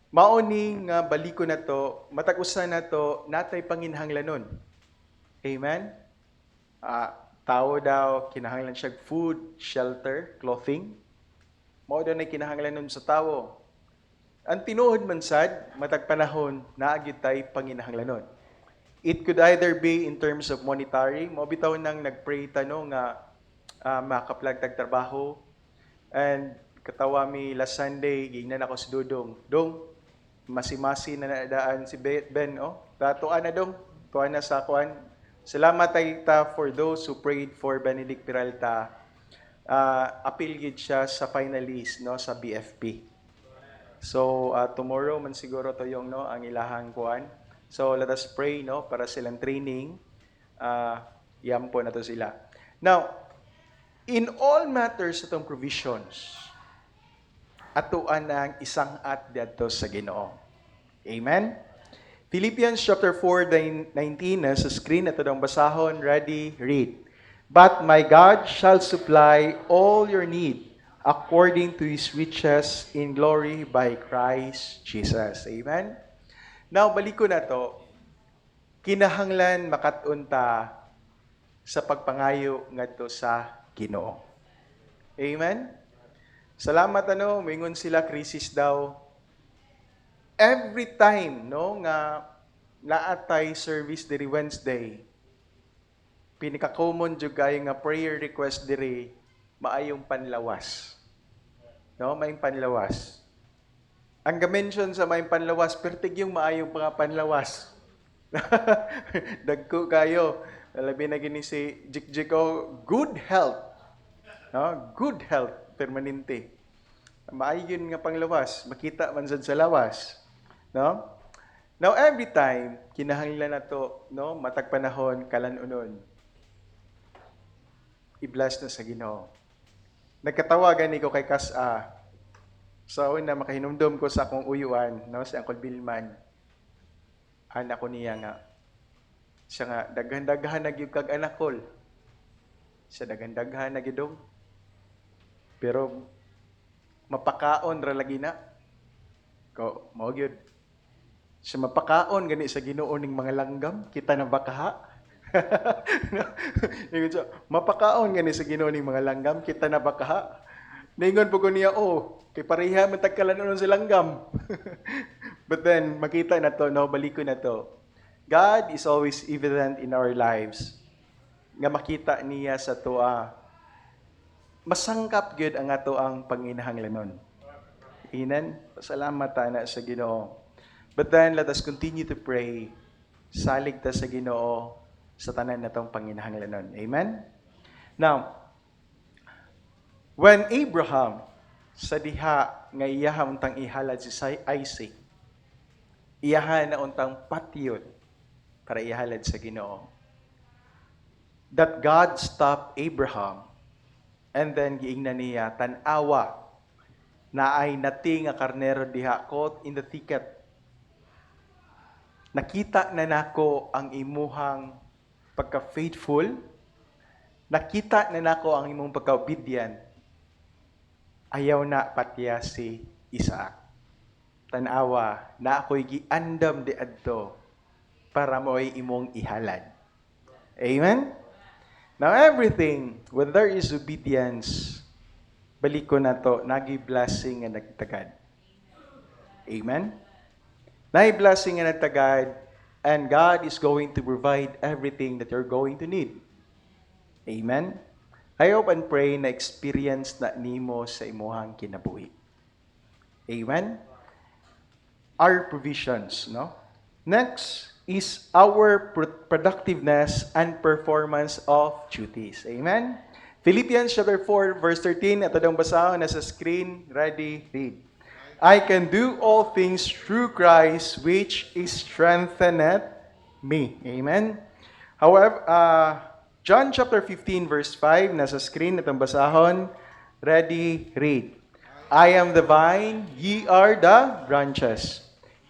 A: Mauni nga baliko na to, matag-usa na to, natay panginhanglanon. Amen? Tao daw, kinahanglan siya food, shelter, clothing. Mao daw na kinahanglan nun sa tao. Ang tinuod man sad, matag panahon, naagid tay panginahanglanon. It could either be in terms of monetary, mo bitaw nang nagpray tano nga makaplag tag trabaho. And katawa mi last Sunday, gingnan ako si Dudong. Dong, masi-masi na nadaan si Ben, oh. Tuan na dong, tuan na sa kuan. Salamat tay ta for those who prayed for Benedict Peralta. Appeal gid siya sa finalist no sa BFP. So tomorrow man siguro to yung no ang ilahang kuan. So let us pray no para silang training. Yampo na to sila. Now, in all matters atong provisions, atuan ang isang at dito sa Ginoo. Amen? Philippians chapter 4:19 na sa screen ato dang basahon. Ready? Read. But my God shall supply all your need according to His riches in glory by Christ Jesus. Amen? Now, balik ko na to. Kinahanglan makatunta sa pagpangayo ngadto sa Ginoo. Amen? Salamat moingon sila krisis daw. Every time no nga naatay service diri Wednesday, pinaka-common jud kayo nga prayer request diri maayong panlawas. No, maayong panlawas. Ang ga-mention sa maayong panlawas, pertig yung maayong mga panlawas. Dagko kayo. Labi na gini si Jikjiko, good health. No? Good health, permanente. Maayon nga panglawas, makita man sad sa lawas. No? Now, every time, kinahanglan na to, no? Matag panahon, kalanunon. I-bless na sa Ginoo. Nagkatawagan ni ko kay Kas-a. So, una, makahinumdum ko sa akong uyuan, no? Si Uncle Bilman. Anak ko niya nga. Siya nga, daghan-daghan na gyud kag anak ko. Siya daghan-daghan na gyud. Pero, mapakaon ra lagi na. Ko, mao gyud. Siya mapakaon gani sa Ginoo ning mga langgam, kita na bakaha. Ingon siya, mapakaon gani sa Ginoo ning mga langgam, kita na bakaha. Ningon po ko niya, kay pareha man tagkalanon sa langgam. But then, makita na to, no, baliko na to. God is always evident in our lives. Nga makita niya sa toa, masangkap gyud ang ato ang panginahanglanon. Amen. Pasalamat na sa Ginoo. But then let us continue to pray. Salig ta sa Ginoo sa tanan natong panginahanglanon. Amen. Now, when Abraham sa diha nga iyahan untang ihalad si Isaac, iyahan na untang patyon para ihalad sa Ginoo. That God stopped Abraham and then giingnan niya tan-awa na ay nati nga karnero diha caught in the thicket. Nakita na nako ang imuhang pagka-faithful. Nakita na nako ang imong pagka-obedient. Ayaw na patya si Isaac. Tan-awa na ako'y giandam di adto para mo'y imong ihalad. Amen? Now everything, when there is obedience, balik ko na to, nagi-blessing nga nagtagad. Amen? Nagi-blessing nga nagtagad, and God is going to provide everything that you're going to need. Amen? I hope and pray na experience na nimo sa imuhang kinabuhi. Amen? Our provisions, no? Next is our productiveness and performance of duties. Amen? Philippians chapter 4, verse 13. Ito daw basahon na sa screen. Ready? Read. I can do all things through Christ which strengtheneth me. Amen? However, John chapter 15, verse 5. Nasa screen. Itong basahon. Ready? Read. I am the vine, ye are the branches.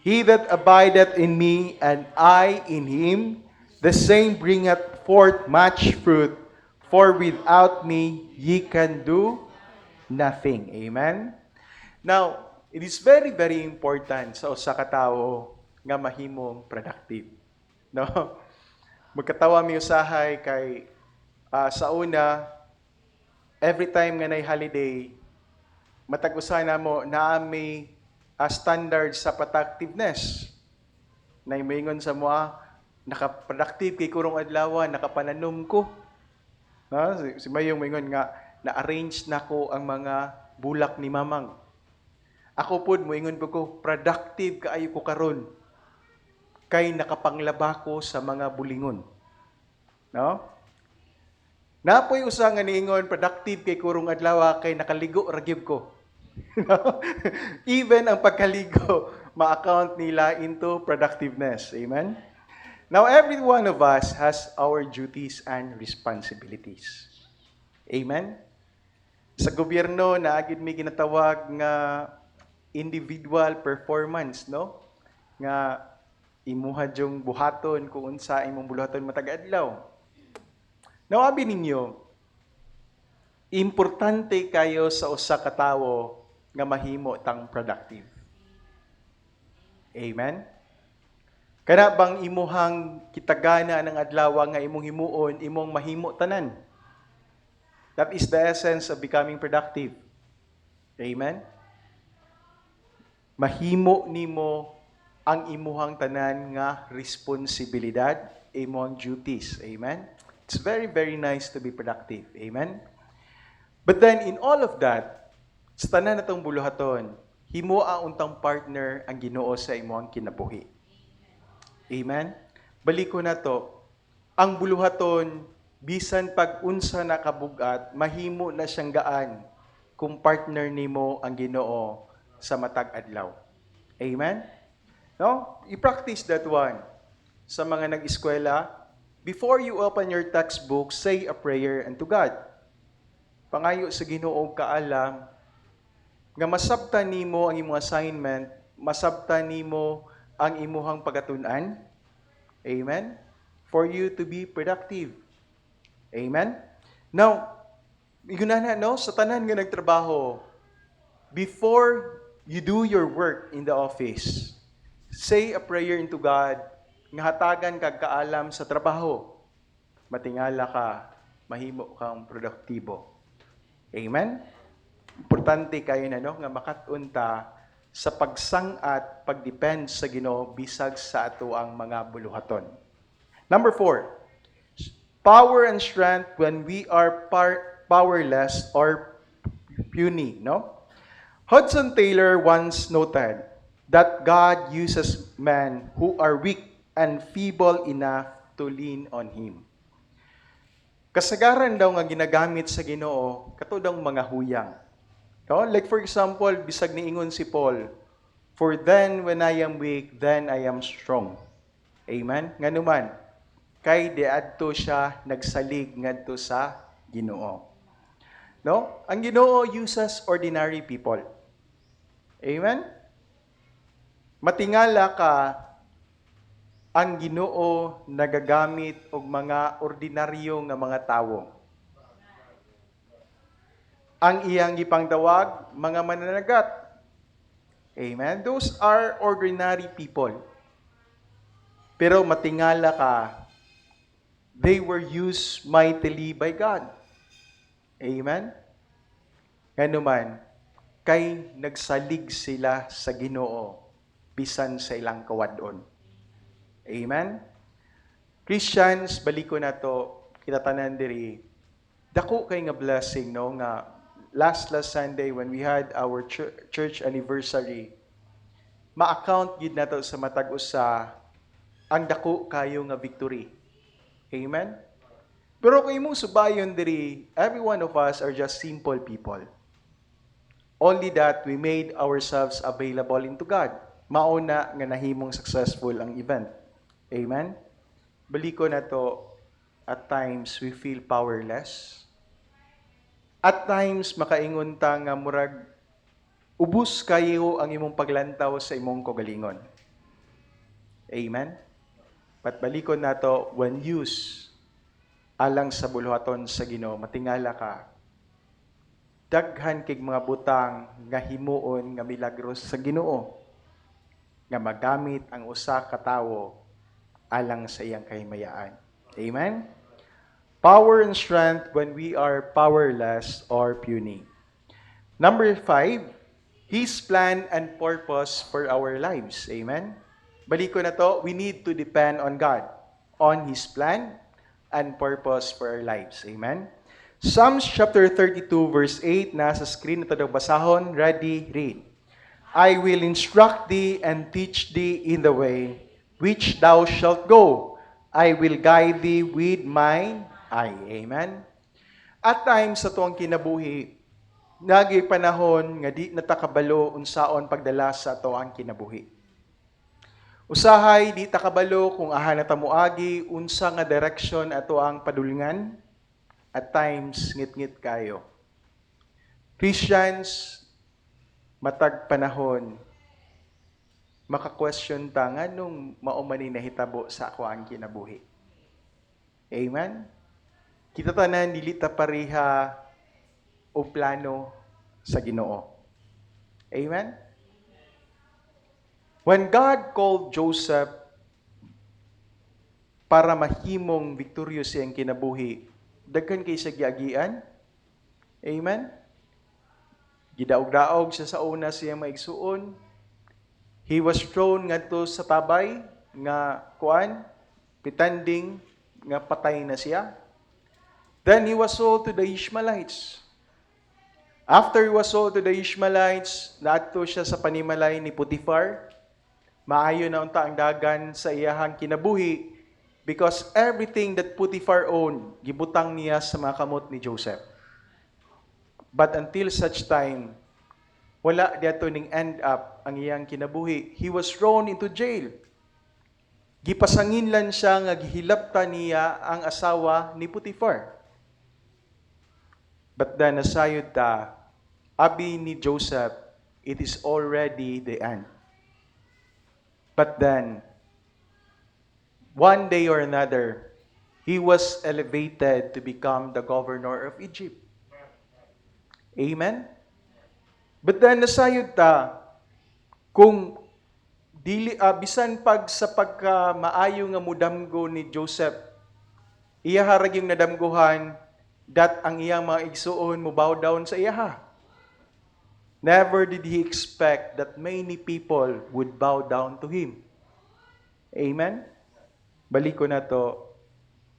A: He that abideth in me, and I in him, the same bringeth forth much fruit. For without me, ye can do nothing. Amen? Now, it is very, very important sa usa ka tawo nga mahimong productive. No? Magkatawa mi usahay kay sa una, every time nga nay holiday, matag-usa na mo na may
C: standard sa productiveness. Na imingon sa mga nakaproductive kay kurong adlaw, nakapananom ko. Si Mayong mingon nga, na-arrange na ko ang mga bulak ni Mamang. Ako po, moingon ko, productive kaayo ko karon kay nakapanglaba ko sa mga bulingon. No? Napoy usa nga niingon, productive kay kurong adlaw kay nakaligo ragyog ko. Even ang pagkaligo, ma-account nila into productiveness. Amen? Now, every one of us has our duties and responsibilities. Amen? Sa gobyerno, naagid may ginatawag nga individual performance, no? Nga imuha yung buhaton kung unsa imong buhaton matag adlaw. Now, abi ninyo, importante kayo sa usa ka tawo nga mahimo tang productive. Amen? Kana bang imuhang kitagana ng adlaw nga imong himuon, imong mahimo tanan? That is the essence of becoming productive. Amen? Mahimo nimo ang imuhang tanan nga responsibilidad, imuhang duties. Amen? It's very, very nice to be productive. Amen? But then, in all of that, sa tanan natong buluhaton, himo ang untang partner ang Ginoo sa imuhang kinabuhi. Amen? Baliko na to, ang buluhaton, bisan pag-unsa na kabugat, mahimo na siyang gaan kung partner nimo ang Ginoo sa matag adlaw. Amen? No? I-practice that one. Sa mga nag-eskwela, before you open your textbook, say a prayer unto God. Pangayo sa Ginoo kaalam nga masabtan nimo ang imong assignment, masabtan nimo ang imuhang pagatun-an. Amen? For you to be productive. Amen? Now, yun na, no? Sa tanan nga nagtrabaho, before you do your work in the office, say a prayer into God, nga hatagan kag kaalam sa trabaho. Matingala ka, mahimo kang produktibo. Amen? Importante kayo na, no? Nga makatunta sa pagsang-at, pagdepend sa Ginoo bisag sa ato ang mga buluhaton. Number 4, power and strength when we are powerless or puny, no? Hudson Taylor once noted that God uses men who are weak and feeble enough to lean on Him. Kasagaran daw nga ginagamit sa Ginoo katudang mga huyang. No? Like for example, bisag niingon si Paul, "For then when I am weak, then I am strong." Amen? Nganuman, kay diadto siya nagsalig ngadto sa Ginoo. No? Ang Ginoo uses ordinary people. Amen? Matingala ka, ang Ginoo nagagamit og mga ordinaryo nga mga tawo. Ang iyang gipangtawag, mga mananagat. Amen? Those are ordinary people. Pero matingala ka, they were used mightily by God. Amen? Nganuman, kay nagsalig sila sa Ginoo bisan sa ilang kawadon. Amen? Christians, baliko na to, kita tanan diri, dako kay nga blessing, no, nga last Sunday when we had our church anniversary, ma-account gid nato sa matag usa ang dako kayo nga victory. Amen? Pero kung imong subayon diri, every one of us are just simple people. Only that we made ourselves available into God. Mauna nga nahimong successful ang event. Amen? Baliko na to, at times we feel powerless. At times makaingon ta nga murag ubos kayo ang imong paglantaw sa imong kaugalingon. Amen? Patbalikon nato when used alang sa buluhaton sa Ginoo, matingala ka. Daghan kig mga butang nga himuon nga milagros sa Ginoo nga magamit ang usa ka tawo alang sa iyang kahimayaan. Amen? Power and strength when we are powerless or puny. Number 5, His plan and purpose for our lives. Amen? Balik ko na to, we need to depend on God, on His plan and purpose for our lives. Amen? Psalms chapter 32 verse 8, nasa screen na ito basahon. Ready, read. I will instruct thee and teach thee in the way which thou shalt go. I will guide thee with mine eye. Amen? At times sa tuwang kinabuhi, nagay panahon nga di natakabalo unsaon pagdala sa ato ang kinabuhi. Usahay di takabalo kung ahan na tamuagi unsa nga direksyon ato ang padulngan. At times ngit-ngit kayo. Christians, matag panahon, maka-question ta nganong mao man ni nahitabo sa ako ang kinabuhi. Amen. Kita tanan dili ta pareha o plano sa Ginoo. Amen? When God called Joseph para mahimong victorious siyang kinabuhi, daghan kay sa giagian. Amen? Gidaog-daog siya sa una siyang maigsuon. He was thrown ngadto sa tabay nga pretending nga patay na siya. Then he was sold to the Ishmaelites. After he was sold to the Ishmaelites, naadto siya sa panimalay ni Potiphar. Maayo na unta ang dagan sa iyahang kinabuhi because everything that Potiphar owned, gibutang niya sa mga kamot ni Joseph. But until such time, wala dito ning end up ang iyang kinabuhi. He was thrown into jail. Gipasangin lang siya nga gihilapta niya ang asawa ni Potiphar. But then, nasayod ta, abi ni Joseph, it is already the end. But then, one day or another, he was elevated to become the governor of Egypt. Amen? But then, nasayod ta, kung bisan pag sa pagka-maayo nga mudamgo ni Joseph, iya harag yung nadamguhan, that ang iyang mga igsuon mo bow down sa iyaha. Never did he expect that many people would bow down to him. Amen? Balik ko na to.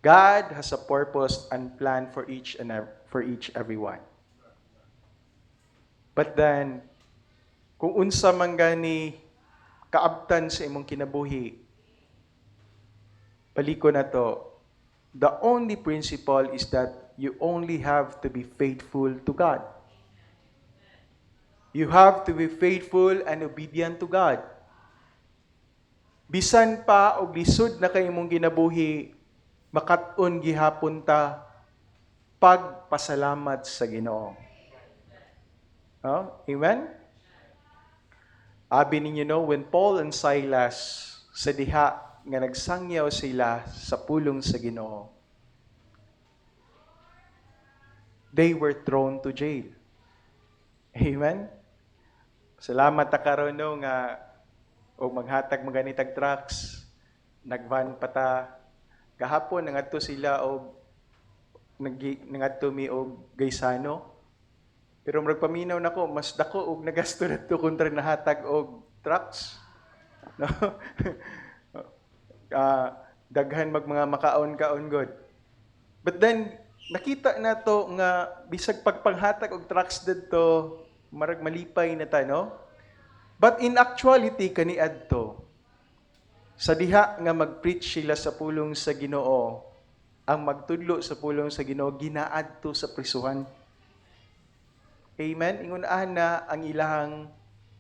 C: God has a purpose and plan for each everyone. But then, kung unsa man gani kaabtan sa imong kinabuhi, balik ko na to. The only principle is that you only have to be faithful to God. You have to be faithful and obedient to God. Bisan pa og lisod na kay imong ginabuhi, makat-on gihapon ta pagpasalamat sa Ginoo. Oh, amen? Abi ninyo when Paul and Silas sa diha nga nagsangyaw sila sa pulong sa Ginoo, they were thrown to jail. Amen? Salamat ta karon nga og maghatag mga ganitag trucks, nagvan pa ta. Gahapon nangadto sila og nangadto mi og Gaisano. Pero magpaminaw nako mas dako og nagasto nadto kontra nahatag og trucks. No? Daghan mga makaon-kaon god. But then nakita na to nga bisag pagpanghatag og trucks didto marag malipay na ta, no? But in actuality kaniadto sa diha nga mag-preach sila sa pulong sa Ginoo, ang magtudlo sa pulong sa Ginoo ginaadto sa prisuhan. Amen. Ingunahan na ang ilahang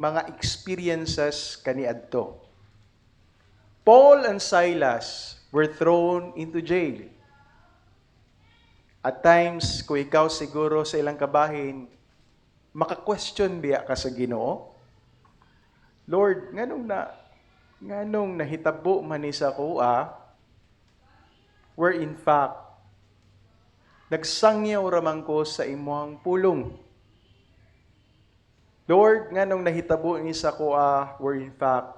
C: mga experiences kaniadto. Paul and Silas were thrown into jail. At times, kung ikaw siguro sa ilang kabahin, maka-question biya ka sa Ginoo? Lord, nganong nahitabo man ni sa kuha, where in fact, nagsangyaw ramang ko sa imong pulong. Lord, nganong nahitabo ni sa kuha, where in fact,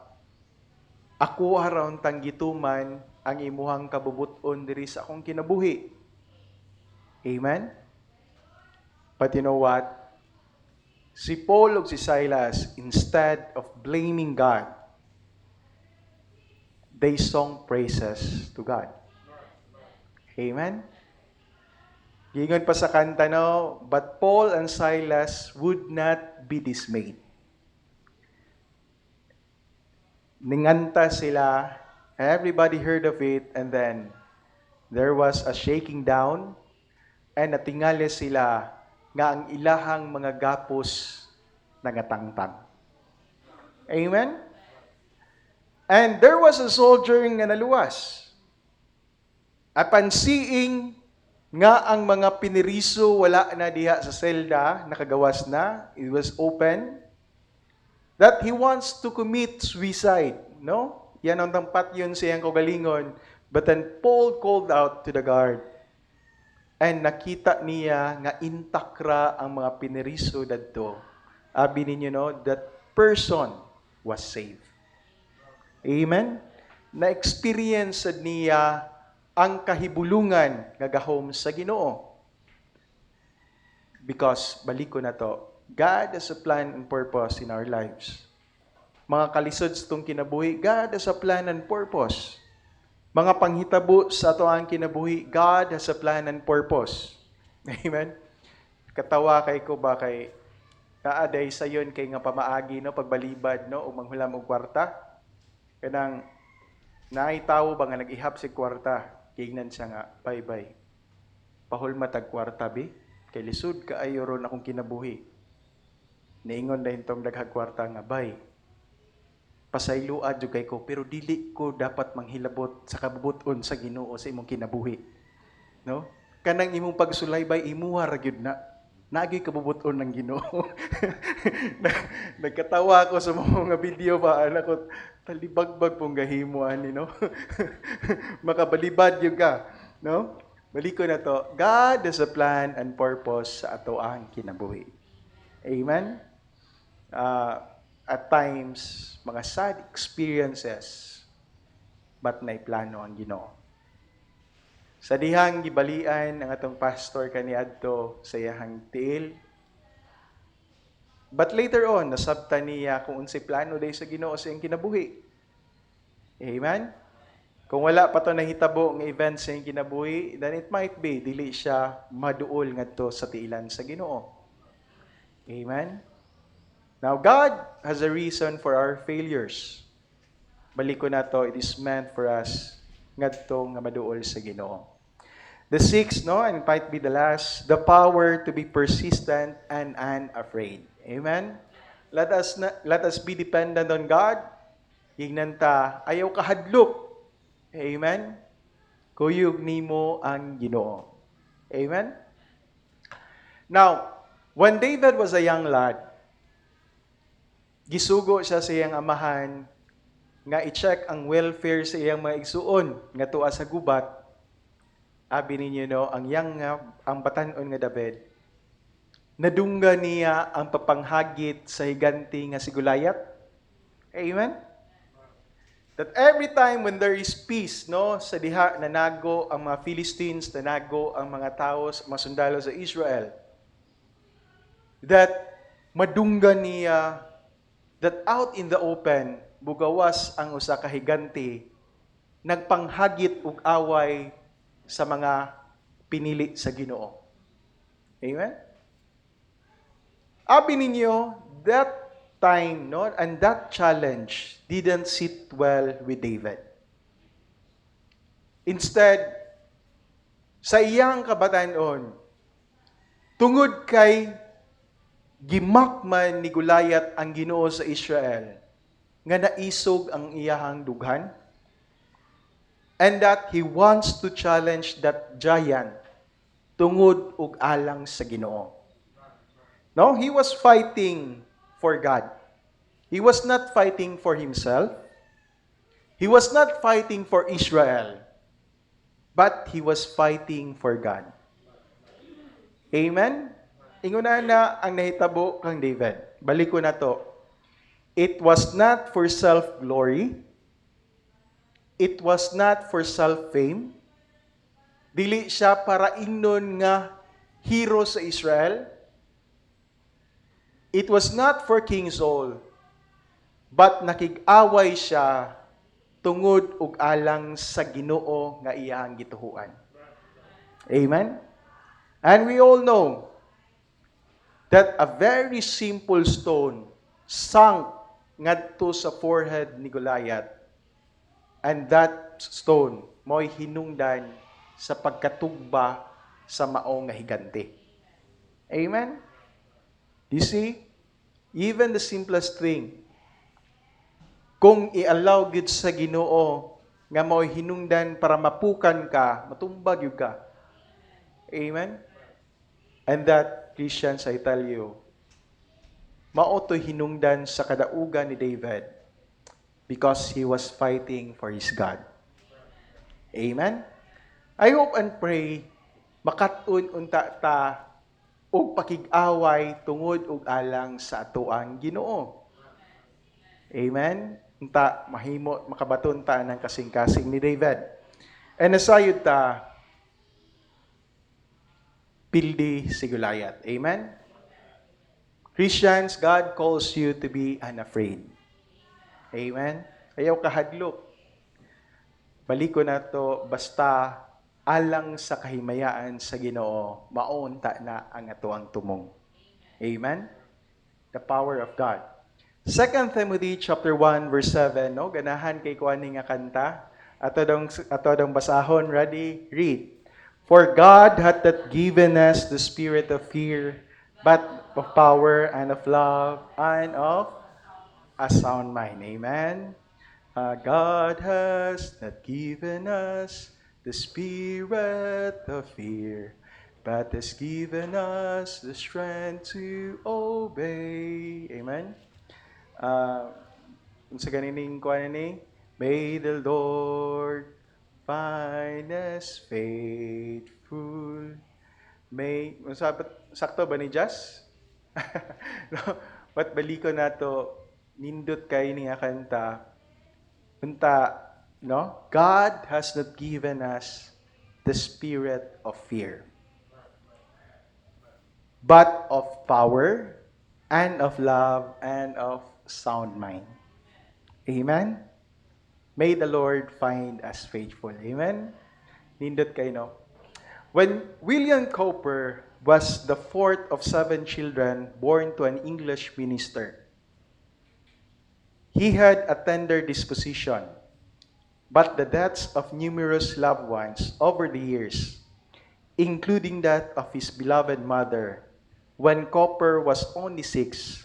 C: ako haraon tanggituman ang imuhang kabubuton diri sa akong kinabuhi. Amen? But you know what? si Paul ug si Silas, instead of blaming God, they sung praises to God. Amen? Gingon pa sa kanta, no? But Paul and Silas would not be dismayed. Ninganta sila, everybody heard of it, and then there was a shaking down, and natingali sila nga ang ilahang mga gapos nangatangtang. Amen? And there was a soldier nga naluwas. Apan seeing nga ang mga piniriso wala na diha sa selda, nakagawas na, it was open, that he wants to commit suicide, no? Yan ang tampat yun siyang kagalingon. But then Paul called out to the guard, and nakita niya nga intakra ang mga piniriso dadto. Abi ninyo, no, that person was saved. Amen? Na-experience niya ang kahibulungan nga gahom sa Ginoo. Because, balik ko na to, God has a plan and purpose in our lives. Mga kalisod sa itong kinabuhi, God has a plan and purpose. Mga panghitabo sa ato ang kinabuhi, God has a plan and purpose. Amen? Katawa kay ko ba kay kaaday sayon kay nga pamaagi, no, pagbalibad, no, o manghulam og kwarta. Kanang naitawo ba nga nag-ihap si kwarta, kingnan siya nga, bye-bye. Pahulma tag kwarta, bi? Kay lisod ka ayo ron akong kinabuhi. Niingon na itong daghag kwarta nga, bye. Pasayload jud kay ko, pero dili ko dapat manghilabot sa kabubuton sa Ginoo sa imong kinabuhi. No? Kanang imong pagsulaybay, imuha ra gyud na. Naagay kabubuton ng Ginoo. Nagkatawa ako sa mga video ba, anak ko, talibagbag pong gahimo ani, no? Makabalibad yung ka, no? Balik ko na to, God has a plan and purpose sa ato ang kinabuhi. Amen? At times, mga sad experiences, but may plano ang Ginoo. Sa dihang gibalian ang atong pastor kaniadto sa iyahang tiil. But later on, nasabtan niya kung unsay plano day sa Ginoo sa iyang kinabuhi. Amen? Kung wala pa to nahitabo ng events sa iyang kinabuhi, then it might be dili siya maduol ngadto sa tiilan sa Ginoo. Amen? Now, God has a reason for our failures. Balik ko na to, it is meant for us ngadto nga maduol sa Ginoo. The sixth, no, and it might be the last, the power to be persistent and unafraid. Amen? Let us be dependent on God. Hingnan ta, ayaw kahadlok. Amen? Kuyog nimo ang Ginoo. Amen? Now, when David was a young lad, gisugo siya sa iyang amahan nga i-check ang welfare sa iyang mga igsuon nga tuwa sa gubat. Abi ninyo, no, ang batanon nga David, nadungga niya ang papanghagit sa higanti nga si Goliath. Amen? That every time when there is peace, no, sa diha nanago ang mga Philistines, nanago ang mga tao, mga sundalo sa Israel, that madungga niya, that out in the open, bugawas ang usa ka higanti, nagpanghagit ug away sa mga pinili sa Ginoo. Amen? Abi ninyo, that time, no, and that challenge didn't sit well with David. Instead, sa iyang kabatanon, tungod kay gimakman ni Goliath ang Ginoo sa Israel, nga naisog ang iyahang dughan, and that he wants to challenge that giant tungod ug alang sa Ginoo. No, he was fighting for God. He was not fighting for himself. He was not fighting for Israel. But he was fighting for God. Amen? Inguna na ang nahitabo kang David. Balik ko na to. It was not for self-glory. It was not for self-fame. Dili siya para ingnon nga hero sa Israel. It was not for King Saul, but nakig-away siya tungod ug alang sa Ginoo nga iyang gituhuan. Amen? And we all know that a very simple stone sunk ngadto sa forehead ni Goliath. And that stone mo'y hinungdan sa pagkatugba sa mao nga higante. Amen? You see, even the simplest thing, kung i-allow gid sa Ginoo nga mo'y hinungdan para mapukan ka, matumbag yun ka. Amen? And that, Christians, I tell you, maoto hinungdan sa kadaugan ni David because he was fighting for his God. Amen? I hope and pray makatun unta ta og pakig-away tungod og alang sa atoang Ginoo. Amen? Unta mahimo makabaton ta ng kasing-kasing ni David. And asayod ta pildi si Goliath. Amen? Christians, God calls you to be unafraid. Amen? Ayaw kahadlok. Baliko na to, basta alang sa kahimayaan sa Ginoo, maunta na ang atoang tumong. Amen? The power of God. 2 Timothy chapter 1 verse 7, no? Ganahan kay kuani nga kanta. Ato dong basahon, ready? Read. For God hath not given us the spirit of fear, but of power and of love and of a sound mind. Amen? God has not given us the spirit of fear, but has given us the strength to obey. Amen? Unsa ganining kuan ni? May the Lord find us faithful. May sakto ba ni Jazz? No, but baliko nato nindot kay ni nga kanta. Unta, no? God has not given us the spirit of fear, but of power and of love and of sound mind. Amen? May the Lord find us faithful. Amen? Nindot kayo, no? When William Cowper was the fourth of 7 children born to an English minister, he had a tender disposition, but the deaths of numerous loved ones over the years, including that of his beloved mother, when Cowper was only 6,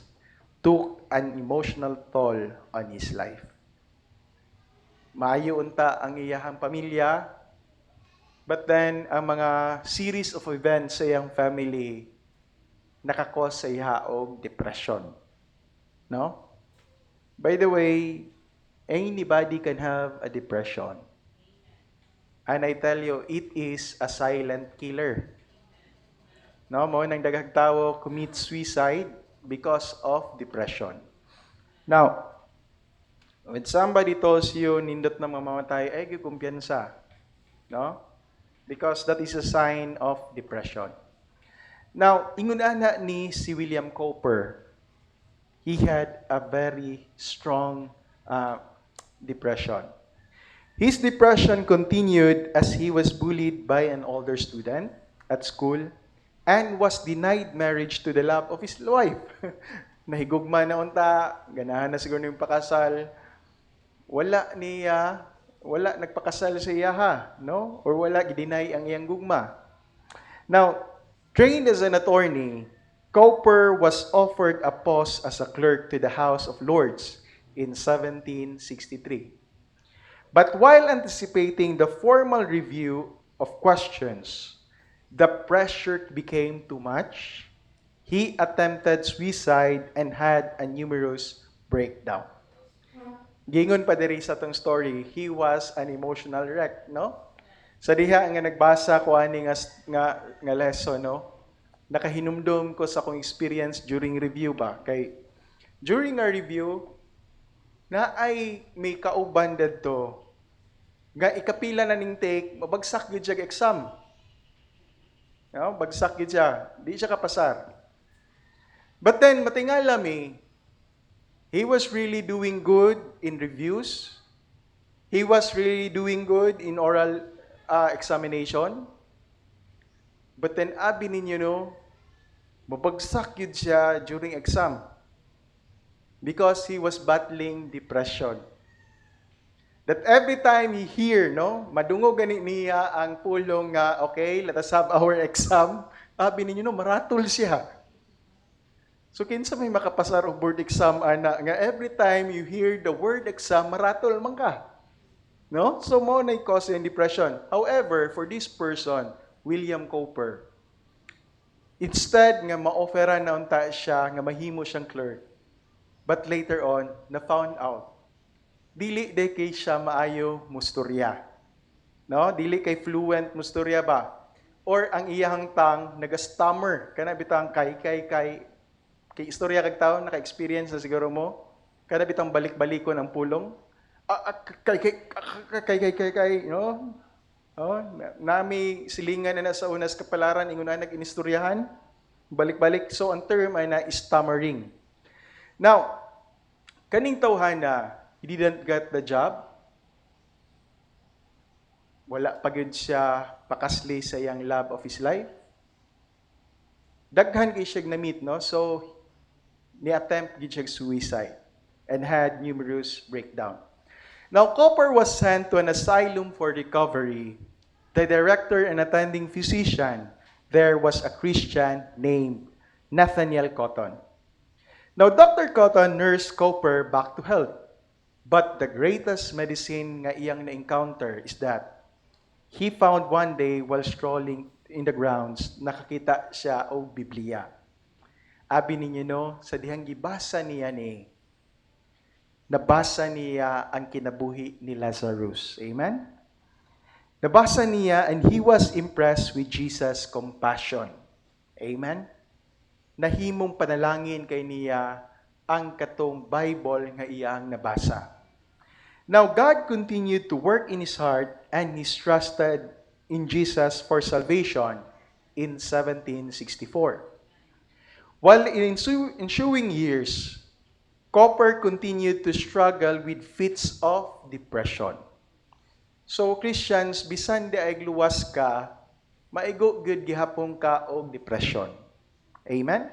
C: took an emotional toll on his life. Maayo unta ang iyahang pamilya, but then ang mga series of events sa iyang family nakakos sa iya og depression. No? By the way, anybody can have a depression. And I tell you, it is a silent killer. No, mo nang daghang tawo commit suicide because of depression. Now, when somebody tells you nindot na mamamatay, ay kumpiyansa. No? Because that is a sign of depression. Now, ingunana ni si William Cowper, he had a very strong depression. His depression continued as he was bullied by an older student at school and was denied marriage to the love of his wife. Nahigugma na unta, ganahan na siguro yung pakasal. Wala nagpakasal sa iya ha, no? Or wala gidinay ang iyang gugma. Now, trained as an attorney, Cowper was offered a post as a clerk to the House of Lords in 1763. But while anticipating the formal review of questions, the pressure became too much. He attempted suicide and had a numerous breakdown. Gingon pa diri sa tong story, he was an emotional wreck, no? Sa diha nga nagbasa ko ani nga lesson, no? Nakahinumdum ko sa akong experience during review ba kay during our review na ay may kauban dadto nga ikapila na ning take mabagsak gyud siya exam. No, bagsak gyud siya, di siya kapasar. But then, matingala mi, he was really doing good in reviews. He was really doing good in oral examination. But then, abi ninyo no, mabagsak yun siya during exam because he was battling depression. That every time he hear, no, madungog gani niya ang pulong nga, okay, let us have our exam, abi ninyo no, maratol siya. So kinsa may makapasar og board exam ana nga every time you hear the word exam, maratol man ka. No? So mo na cause yung depression. However, for this person, William Cowper, instead nga ma-offera na unta siya nga mahimo siyang clerk. But later on, na found out dili day kay siya maayo musturya. No? Dili kay fluent musturya ba? Or ang iyang tang naga-stammer kana bitang kay istorya kag tawo naka-experience na siguro mo kada bitang balik-balikon ang pulong. No? Oh, nami silingan na sa unas kapalaran ingon na nag-inistoryahan balik-balik. So ang term ay na stammering. Now, kaning tawhana he didn't get the job. Wala pa gyud siya pakasli sa iyang love of his life. Daghan kay siya na-meet, no? So, ni-attempt gyud siya suicide and had numerous breakdown. Now, Cowper was sent to an asylum for recovery. The director and attending physician there was a Christian named Nathaniel Cotton. Now, Dr. Cotton nursed Cowper back to health. But the greatest medicine nga iyang na-encounter is that he found one day while strolling in the grounds, nakakita siya og Biblia. Abi ninyo no, sa dihang gibasa niya nabasa niya ang kinabuhi ni Lazarus. Amen? Nabasa niya and he was impressed with Jesus' compassion. Amen? Nahimong panalangin kay niya ang katong Bible nga iyang nabasa. Now, God continued to work in his heart and he trusted in Jesus for salvation in 1764. While in ensuing years, Cowper continued to struggle with fits of depression. So, Christians, bisan di ay luwas ka, maigo good gihapon ka og depression. Amen?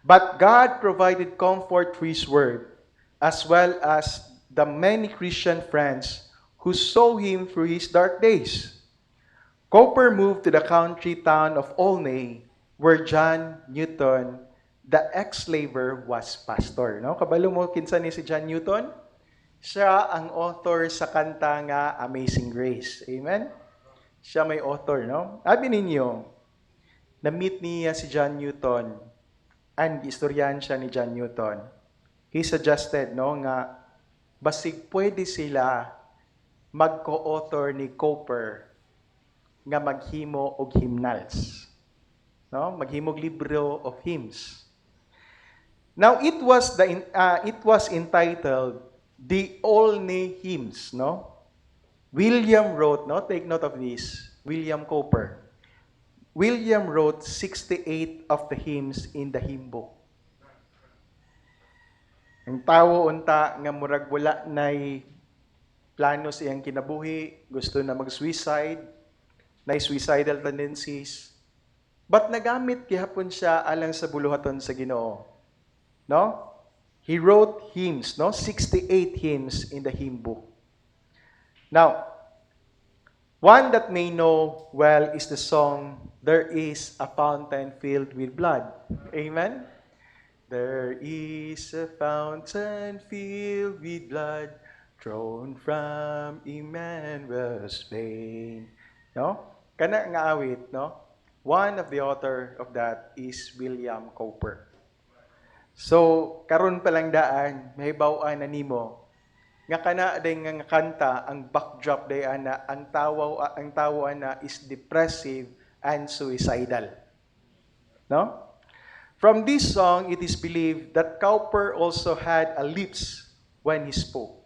C: But God provided comfort through his word, as well as the many Christian friends who saw him through his dark days. Cowper moved to the country town of Olney, where John Newton, the ex-slaver, was pastor. No? Kabalo mo kinsa ni si John Newton? Siya ang author sa kanta nga Amazing Grace. Amen? Siya may author, no? Abi ninyo, na-meet niya si John Newton and istoryan siya ni John Newton. He suggested, no, nga basig pwede sila mag-co-author ni Cowper nga maghimo og hymnals. No? Maghimo og libro of hymns. Now it was entitled The Olney Hymns, no? William wrote, no? Take note of this. William Cowper. William wrote 68 of the hymns in the hymn book. Ang tawo unta nga murag wala nay plano sa iyang kinabuhi, gusto na mag-suicide, nay suicidal tendencies. But nagamit gihapon siya alang sa buluhaton sa Ginoo. No? He wrote hymns, no? 68 hymns in the hymn book. Now, one that may know well is the song, There is a Fountain Filled with Blood. Amen? There is a fountain filled with blood, drawn from Emmanuel's vein. No? Kana nga awit, no? One of the author of that is William Cowper. So, karon pa lang daan, may bawaan na nimo. Nga kana day nga kanta, ang backdrop day ana, ang tawo ana is depressive and suicidal. No? From this song, it is believed that Cowper also had a lips when he spoke.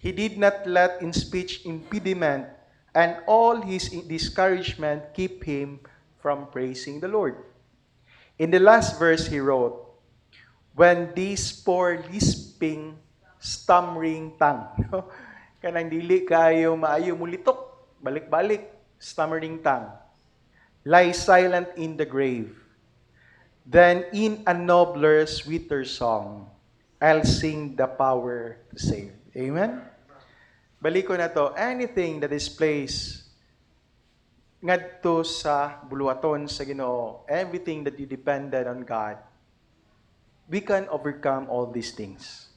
C: He did not let in speech impediment and all his discouragement keep him from praising the Lord. In the last verse he wrote, when these poor lisping, stammering tongue, no? Kanang dili kayo maayo mulitok, balik-balik, stammering tongue, lie silent in the grave. Then in a nobler, sweeter song, I'll sing the power to save. Amen? Balik ko na to, anything that is placed ngadto sa buluhaton sa Ginoo, everything that you depended on God, we can overcome all these things.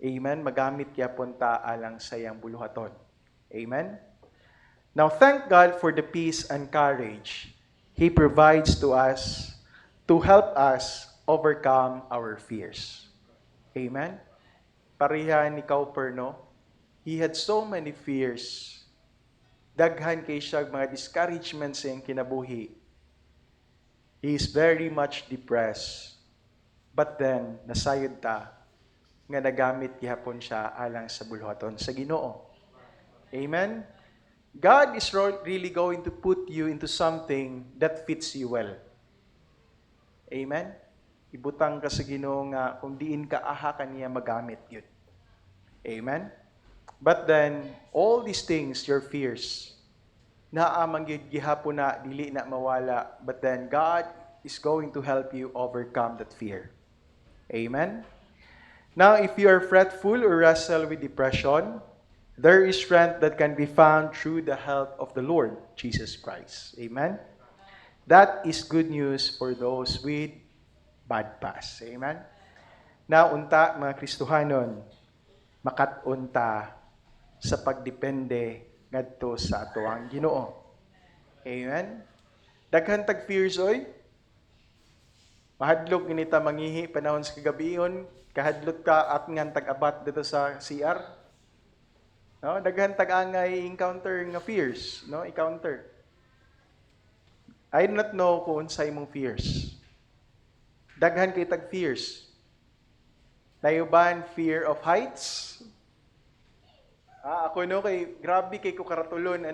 C: Amen? Magamit kaya punta alang sayang buluhaton. Amen? Now, thank God for the peace and courage He provides to us to help us overcome our fears. Amen? Parihan ni Cowper, no? He had so many fears. Daghan kay siya mga discouragements sa iyang kinabuhi. He is very much depressed. But then, nasayod ta, nga nagamit gihapon siya alang sa buluhaton sa Ginoo. Amen? God is really going to put you into something that fits you well. Amen? Ibutang ka sa Ginoo nga kung diin ka aha kaniya magamit yun. Amen? But then, all these things, your fears, naamang gihapon na, dili na mawala, but then God is going to help you overcome that fear. Amen? Now, if you are fretful or wrestle with depression, there is strength that can be found through the help of the Lord, Jesus Christ. Amen? That is good news for those with bad past. Amen? Now, unta, mga Kristohanon, makatunta sa pagdepende ngadto sa atoang Ginoo. Amen? Daghan tag fears oy. Mahadlok ginita mangihi panahon sa kagabion, kahadlot ka at ngan tag-abat dito sa CR. No, daghan tag-angay encounter nga fears, no? Encounter. I do not know kung unsay mong fears. Daghan kay tag fears. Layuban fear of heights. Ako no kay grabe kay ko karatulon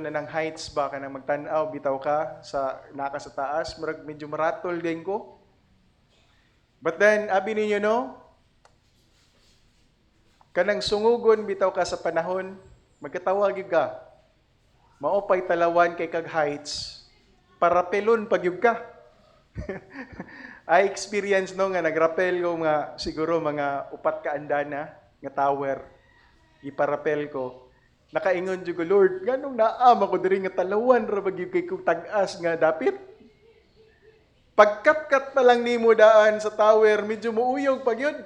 C: anang heights ba kanang magtan-aw bitaw ka sa naka sa taas, murag medyo maratol din ko. But then abi ninyo no, kanang sungugon bitaw ka sa panahon, magkatawag gyud ka. Maopay talawan kay kag heights para pelon pag gyud ka. I experience no nga nagrapel ko nga siguro mga upat ka andana nga tower iparapel ko. Nakaingon jud ko, Lord, nganong naam ako diri nga talawan ra bag kay kong tag-as nga dapit. Pagkat-kat pa lang nimo daan sa tower, medyo muuyog pag yun.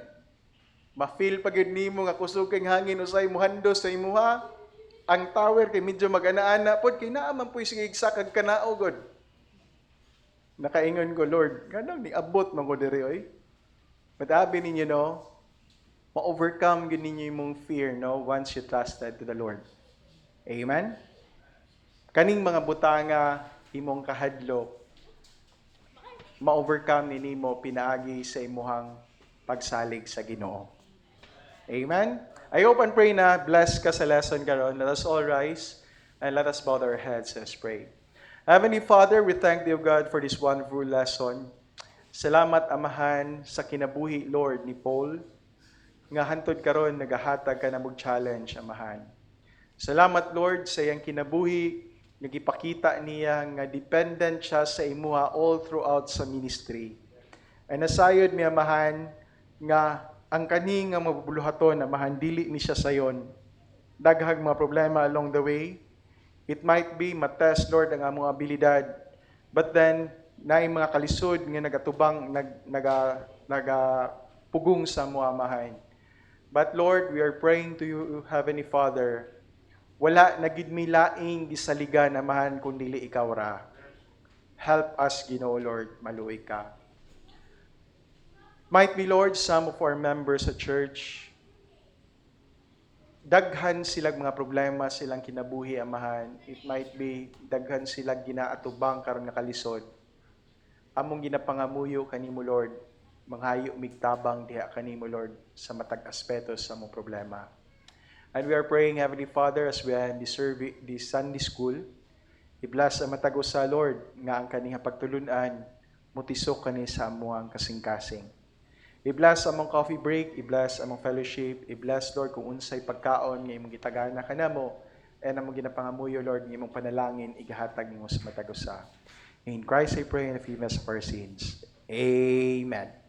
C: Ma-feel pag yun nimo nga kusog kang hangin usay mo handos sa imuha. Ang tower kay medyo mag-ana-ana pod kay naa man puy sige kag kanao god. Nakaingon ko, Lord, ganang ni abot man ko diri oy. But abi ninyo no, ma-overcome gyud ninyo imong fear no once you trusted to the Lord. Amen. Kaning mga butanga imong kahadlok, ma-overcome nimo pinaagi sa imuhang pagsalig sa Ginoo. Amen. I hope and pray na blessed ka sa lesson karon. Let us all rise and let us bow our heads and pray. Heavenly Father, we thank Thee, O God, for this wonderful lesson. Salamat, Amahan, sa kinabuhi, Lord, ni Paul, nga hantod karon nagahatag ka na mag-challenge, Amahan. Salamat, Lord, sa iyang kinabuhi, nagipakita niya nga dependent siya sa imuha all throughout sa ministry. And nasayod mi, Amahan, nga ang kani nga mabubuluhaton, Amahan, dili ni siya sayon. Daghang mga problema along the way. It might be matest, Lord, ang among abilidad. But then, naay mga kalisod nga nagatubang, nagapugong sa mga amahan. But Lord, we are praying to you, Heavenly Father, wala nagid mi laing gisaligan amahan kung dili ikaw ra. Help us, Ginoo Lord, maluoy ka. Might be, Lord, some of our members at church, daghan silang mga problema silang kinabuhi, Amahan. It might be, daghan silang ginaatubang karon nga kalisod. Among ginapangamuyo kanimo, Lord, manghayo migtabang diha kanimo, Lord, sa matag aspeto sa among problema. And we are praying, Heavenly Father, as we end this Sunday school, i-bless ang matag usa, Lord, nga ang kaniyang pagtulunan mutisok kani sa amuang kasing-kasing. I-bless among coffee break, i-bless among fellowship, i-bless, Lord, kung unsay pagkaon nga imong gitagana kanamo, and among ginapangamuyo, Lord, nga imong panalangin, igahatag nimo sa matag usa. In Christ I pray and forgiveness of our sins. Amen.